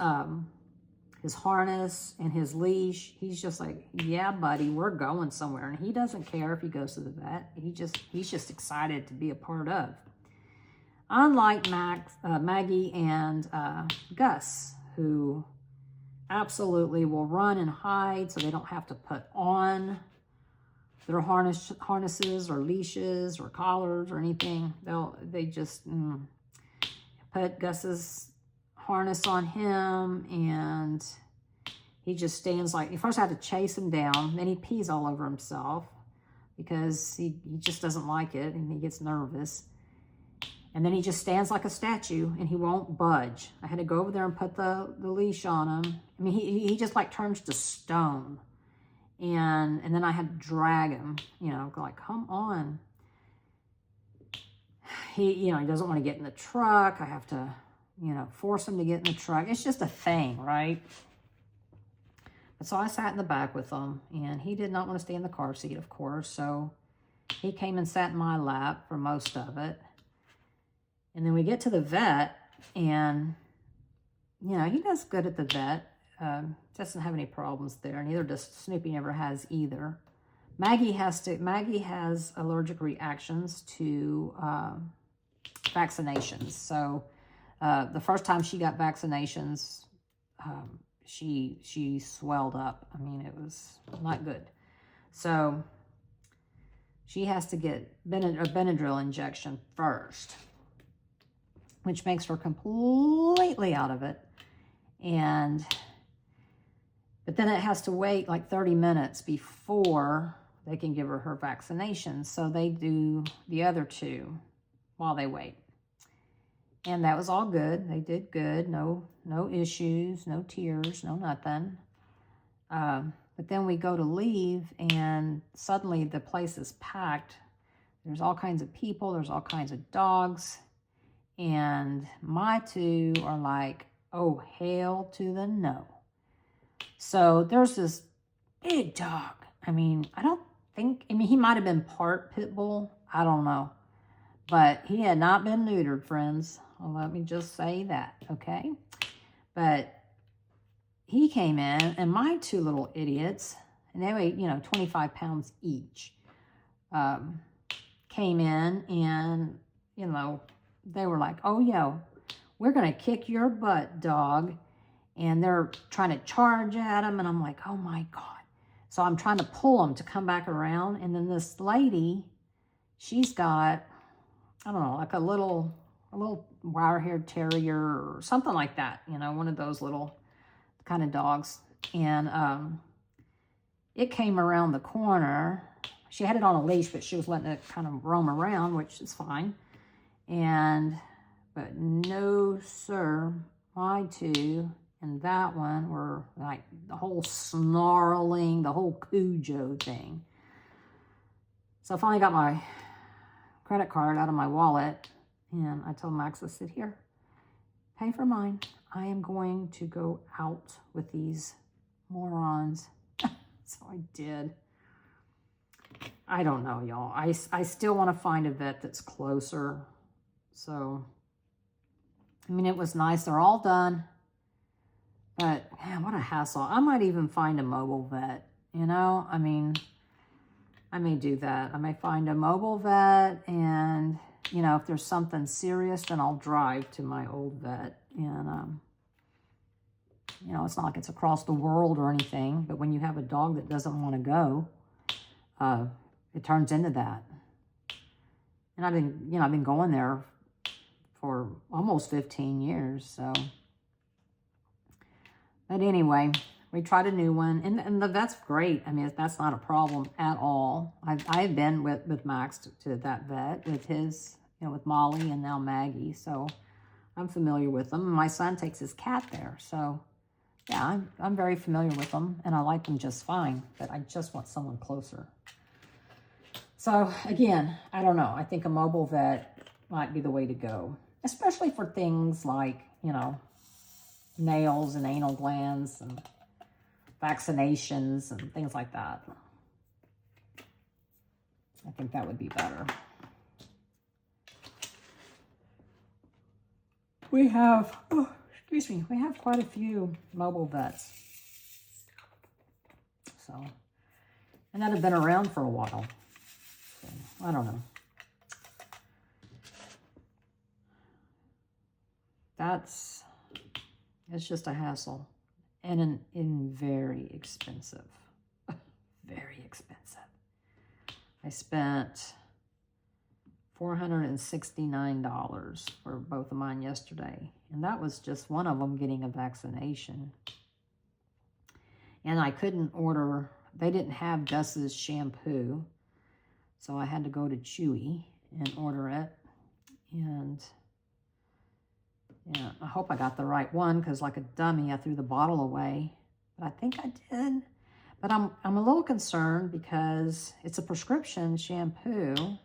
harness and his leash. He's just like, yeah, buddy, we're going somewhere. And he doesn't care if he goes to the vet. He's just excited to be a part of. Unlike Maggie and Gus, who absolutely will run and hide so they don't have to put on their harnesses or leashes or collars or anything. They just put Gus's harness on him, and he just stands like, you first have to chase him down, then he pees all over himself because he just doesn't like it and he gets nervous. And then he just stands like a statue and he won't budge. I had to go over there and put the leash on him. I mean, he just like turns to stone. And then I had to drag him, you know, like, come on. He doesn't want to get in the truck. I have to, you know, force him to get in the truck. It's just a thing, right? But so I sat in the back with him, and he did not want to stay in the car seat, of course. So he came and sat in my lap for most of it. And then we get to the vet, and, you know, he does good at the vet. Doesn't have any problems there. Neither does Snoopy, never has either. Maggie has allergic reactions to vaccinations. So the first time she got vaccinations, she swelled up. I mean, it was not good. So she has to get a Benadryl injection first, which makes her completely out of it. But then it has to wait like 30 minutes before they can give her vaccination. So they do the other two while they wait. And that was all good. They did good. No issues, no tears, no nothing. But then we go to leave, and suddenly the place is packed. There's all kinds of people. There's all kinds of dogs. And my two are like, oh, hail to the no. So there's this big dog. I mean, he might have been part pit bull. I don't know. But he had not been neutered, friends. Well, let me just say that, okay? But he came in, and my two little idiots, and they weighed, 25 pounds each, came in, and, they were like, oh, yo, we're going to kick your butt, dog. And they're trying to charge at him, and I'm like, oh, my God. So I'm trying to pull them to come back around, and then this lady, she's got, I don't know, like a little wire-haired terrier or something like that, one of those little kind of dogs. And it came around the corner. She had it on a leash, but she was letting it kind of roam around, which is fine. But no, sir, my two and that one were like the whole snarling, the whole Cujo thing. So I finally got my credit card out of my wallet, And I told Max, I said, here, pay for mine. I am going to go out with these morons. So I did. I don't know, y'all. I still want to find a vet that's closer. So, I mean, it was nice. They're all done. But, man, what a hassle. I might even find a mobile vet, you know? I mean, I may do that. I may find a mobile vet, and, you know, if there's something serious, then I'll drive to my old vet. And, you know, it's not like it's across the world or anything, but when you have a dog that doesn't want to go, it turns into that. And I've been going there for almost 15 years, so. But anyway, we tried a new one, and the vet's great. I mean, that's not a problem at all. I've been with Max to that vet with his, you know, with Molly and now Maggie, so I'm familiar with them. My son takes his cat there, so yeah, I'm very familiar with them, and I like them just fine, but I just want someone closer. So again, I don't know. I think a mobile vet might be the way to go, especially for things like, you know, nails and anal glands and vaccinations and things like that. I think that would be better. We have, excuse me, we have quite a few mobile vets. So, and that have been around for a while. So, I don't know. It's just a hassle, and very expensive. Very expensive. I spent $469 for both of mine yesterday, and that was just one of them getting a vaccination. And I couldn't order, they didn't have Gus's shampoo, so I had to go to Chewy and order it. And yeah, I hope I got the right one, because like a dummy, I threw the bottle away. But I think I did. But I'm a little concerned because it's a prescription shampoo.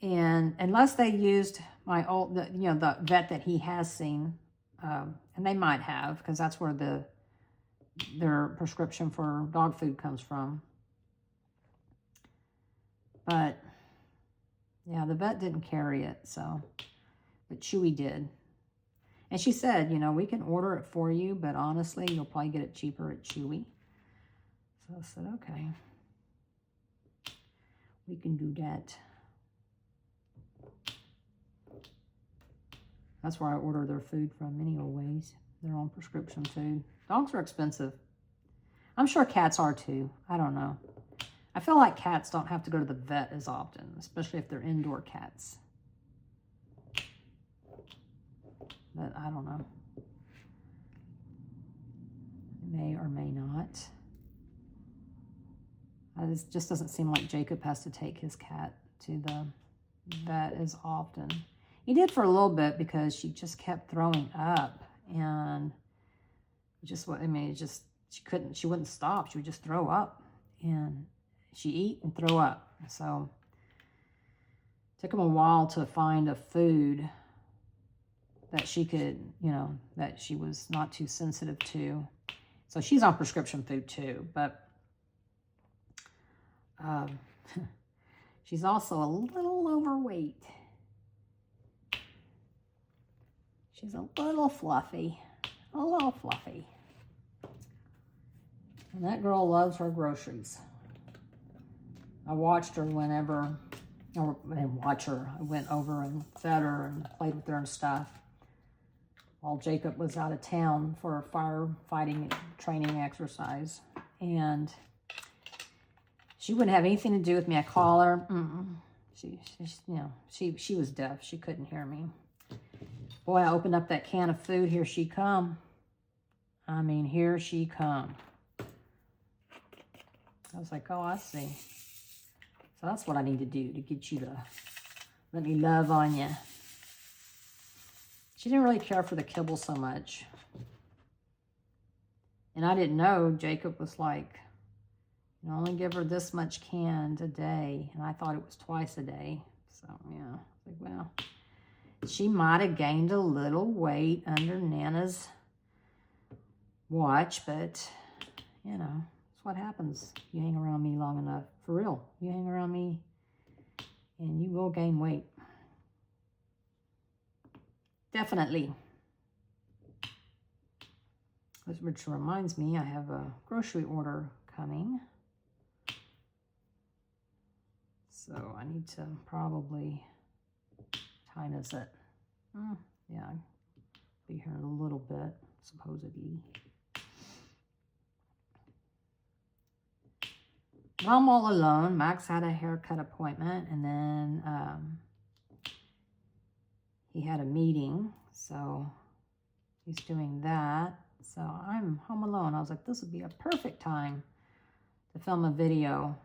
And unless they used my old, the vet that he has seen, and they might have, because that's where their prescription for dog food comes from. But yeah, the vet didn't carry it, so. But Chewy did. And she said, you know, we can order it for you, but honestly, you'll probably get it cheaper at Chewy. So I said, okay. We can do that. That's where I order their food from many old ways. Their own prescription food. Dogs are expensive. I'm sure cats are too. I don't know. I feel like cats don't have to go to the vet as often, especially if they're indoor cats. But I don't know. May or may not. It just doesn't seem like Jacob has to take his cat to the vet as often. He did for a little bit because she just kept throwing up, and she wouldn't stop. She would just throw up, and she'd eat and throw up. So it took him a while to find a food that she could, that she was not too sensitive to. So she's on prescription food too, but she's also a little overweight. She's a little fluffy, And that girl loves her groceries. I watched her whenever, I went over and fed her and played with her and stuff, while Jacob was out of town for a firefighting training exercise. And she wouldn't have anything to do with me. I call her. She was deaf. She couldn't hear me. Boy, I opened up that can of food. Here she come. I mean, here she come. I was like, oh, I see. So that's what I need to do to get you to let me love on you. She didn't really care for the kibble so much. And I didn't know Jacob was like, you only give her this much canned a day. And I thought it was twice a day. So, yeah. Like, well, she might have gained a little weight under Nana's watch, but, you know, that's what happens. You hang around me long enough. For real. You hang around me and you will gain weight. Definitely. Which reminds me, I have a grocery order coming. So I need to probably, what time is it? Yeah, I'll be here in a little bit, supposedly. But I'm all alone. Max had a haircut appointment, and then he had a meeting, so he's doing that. So I'm home alone. I was like, this would be a perfect time to film a video.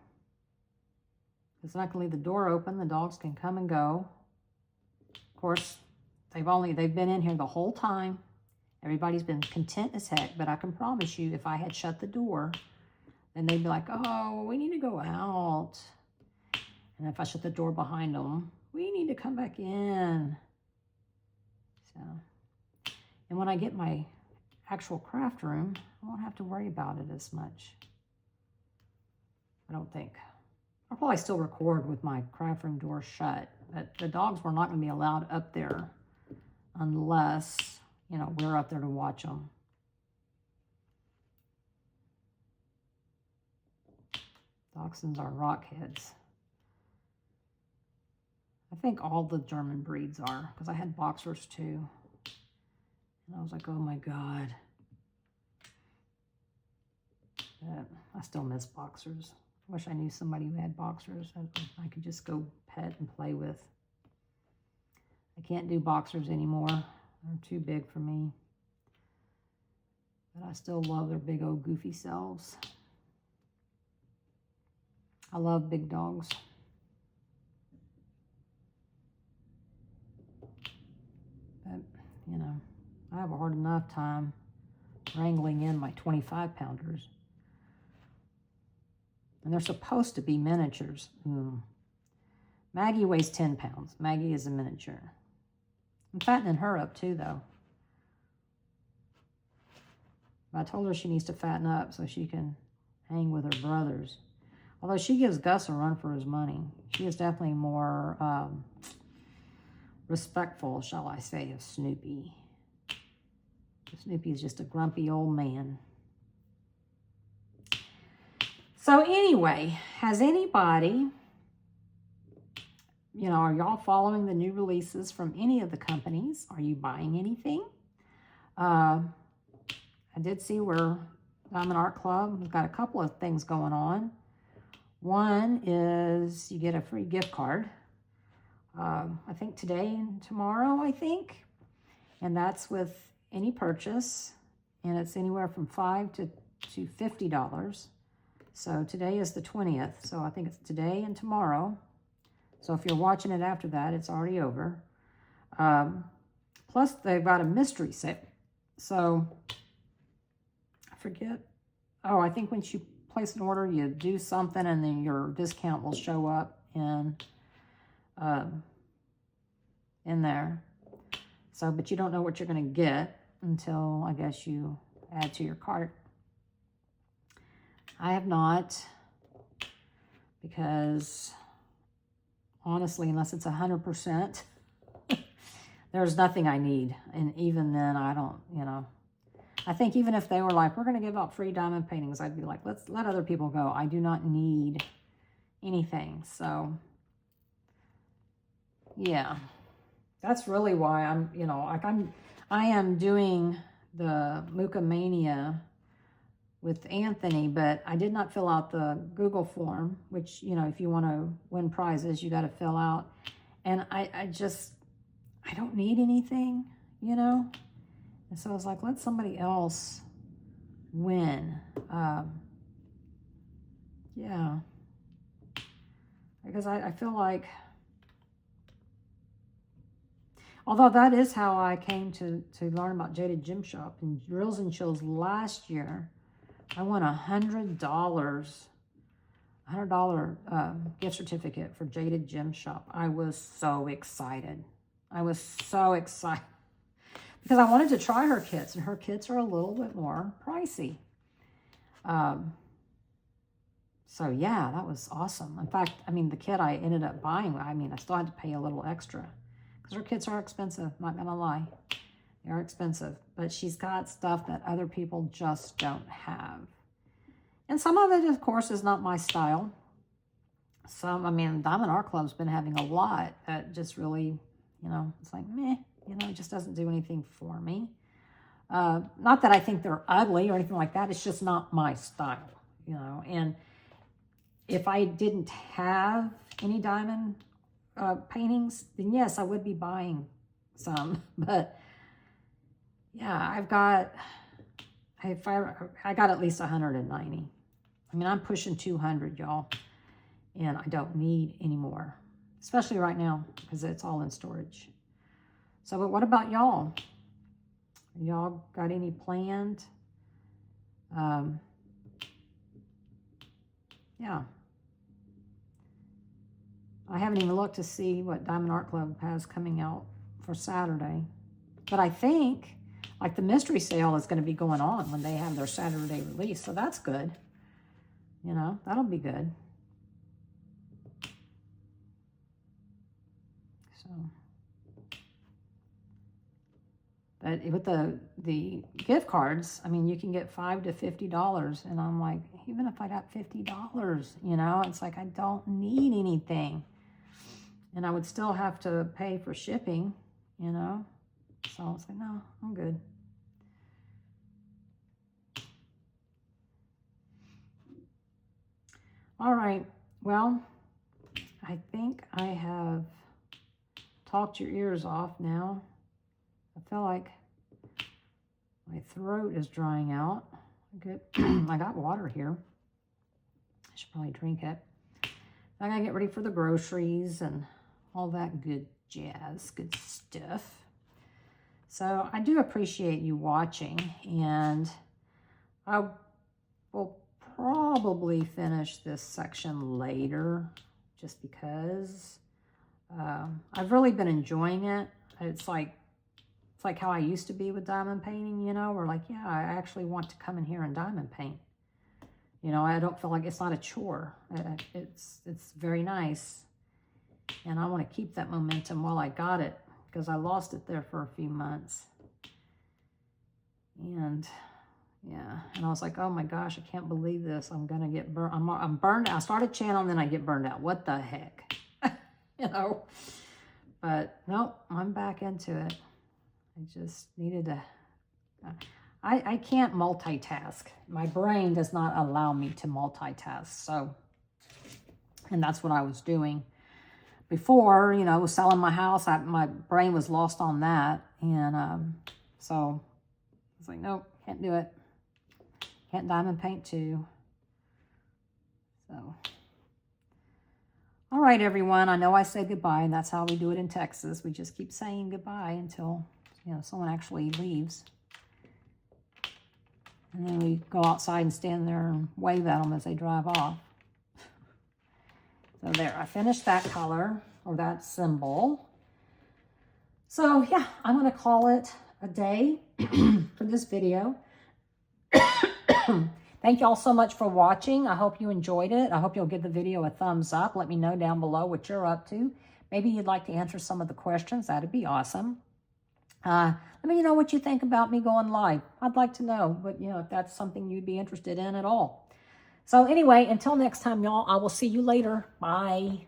It's not going to leave the door open. The dogs can come and go. Of course, they've been in here the whole time. Everybody's been content as heck, but I can promise you, if I had shut the door, then they'd be like, oh, we need to go out. And if I shut the door behind them, we need to come back in. So, and when I get my actual craft room, I won't have to worry about it as much. I don't think. I'll probably still record with my craft room door shut, but the dogs were not going to be allowed up there unless, you know, we're up there to watch them. Dachshunds are rockheads. I think all the German breeds are, because I had boxers too. And I was like, oh my God. But I still miss boxers. I wish I knew somebody who had boxers I could just go pet and play with. I can't do boxers anymore. They're too big for me. But I still love their big old goofy selves. I love big dogs. But, you know, I have a hard enough time wrangling in my 25-pounders. And they're supposed to be miniatures. Maggie weighs 10 pounds. Maggie is a miniature. I'm fattening her up too, though. I told her she needs to fatten up so she can hang with her brothers. Although she gives Gus a run for his money. She is definitely more respectful, shall I say, of Snoopy. Snoopy is just a grumpy old man. So anyway, has anybody, you know, are y'all following the new releases from any of the companies? Are you buying anything? I did see where Diamond Art Club, we've got a couple of things going on. One is you get a free gift card. I think today and tomorrow, I think. And that's with any purchase. And it's anywhere from $5 to $50. So today is the 20th. So I think it's today and tomorrow. So if you're watching it after that, it's already over. Plus, they've got a mystery set. So I forget. Oh, I think once you place an order, you do something, and then your discount will show up in there. So, but you don't know what you're going to get until, I guess, you add to your cart. I have not, because honestly, unless it's 100%, there's nothing I need. And even then, I don't, you know. I think even if they were like, we're going to give out free diamond paintings, I'd be like, let's let other people go. I do not need anything. So, yeah. That's really why I'm, you know, like I am doing the Muka Mania with Anthony, but I did not fill out the Google form, which, you know, if you want to win prizes, you got to fill out. And I don't need anything, you know? And so I was like, let somebody else win. Yeah. Because I feel like, although that is how I came to learn about Jaded Gym Shop. In Drills and Chills last year, I won $100. $100 gift certificate for Jaded Gem Shop. I was so excited. I was so excited because I wanted to try her kits, and her kits are a little bit more pricey. So yeah, that was awesome. In fact, I mean, the kit I ended up buying, I mean, I still had to pay a little extra because her kits are expensive. Not gonna lie, they are expensive, but she's got stuff that other people just don't have. And some of it, of course, is not my style. Some, I mean, Diamond Art Club's been having a lot that just really, you know, it's like, meh, you know, it just doesn't do anything for me. Not that I think they're ugly or anything like that. It's just not my style, you know. And if I didn't have any diamond paintings, then yes, I would be buying some. But yeah, I got at least 190. I mean, I'm pushing 200, y'all, and I don't need any more, especially right now because it's all in storage. So, but what about y'all? Y'all got any planned? Yeah. I haven't even looked to see what Diamond Art Club has coming out for Saturday. But I think, like, the mystery sale is going to be going on when they have their Saturday release. So that's good. You know, that'll be good. So, but with the gift cards, I mean, you can get $5 to $50. And I'm like, even if I got $50, you know, it's like I don't need anything. And I would still have to pay for shipping, you know. So I was like, no, I'm good. All right. Well, I think I have talked your ears off now. I feel like my throat is drying out. Good. I got water here. I should probably drink it. I gotta get ready for the groceries and all that good jazz, good stuff. So I do appreciate you watching, and I will probably finish this section later just because I've really been enjoying it. It's like how I used to be with diamond painting, you know, where like, yeah, I actually want to come in here and diamond paint. You know, I don't feel like it's not a chore. It's very nice. And I want to keep that momentum while I got it, because I lost it there for a few months. And yeah, and I was like, oh my gosh, I can't believe this. I'm going to get burned. I'm burned out. I start a channel and then I get burned out. What the heck? You know? But nope, I'm back into it. I just needed to... I can't multitask. My brain does not allow me to multitask. So, and that's what I was doing. Before, you know, I was selling my house. My brain was lost on that. And so I was like, nope, can't do it. Can't diamond paint too. So, all right, everyone. I know I say goodbye, and that's how we do it in Texas. We just keep saying goodbye until, you know, someone actually leaves. And then we go outside and stand there and wave at them as they drive off. So there, I finished that color, or that symbol. So yeah, I'm going to call it a day for this video. Thank you all so much for watching. I hope you enjoyed it. I hope you'll give the video a thumbs up. Let me know down below what you're up to. Maybe you'd like to answer some of the questions. That'd be awesome. Let me know what you think about me going live. I'd like to know, but you know, if that's something you'd be interested in at all. So anyway, until next time, y'all, I will see you later. Bye.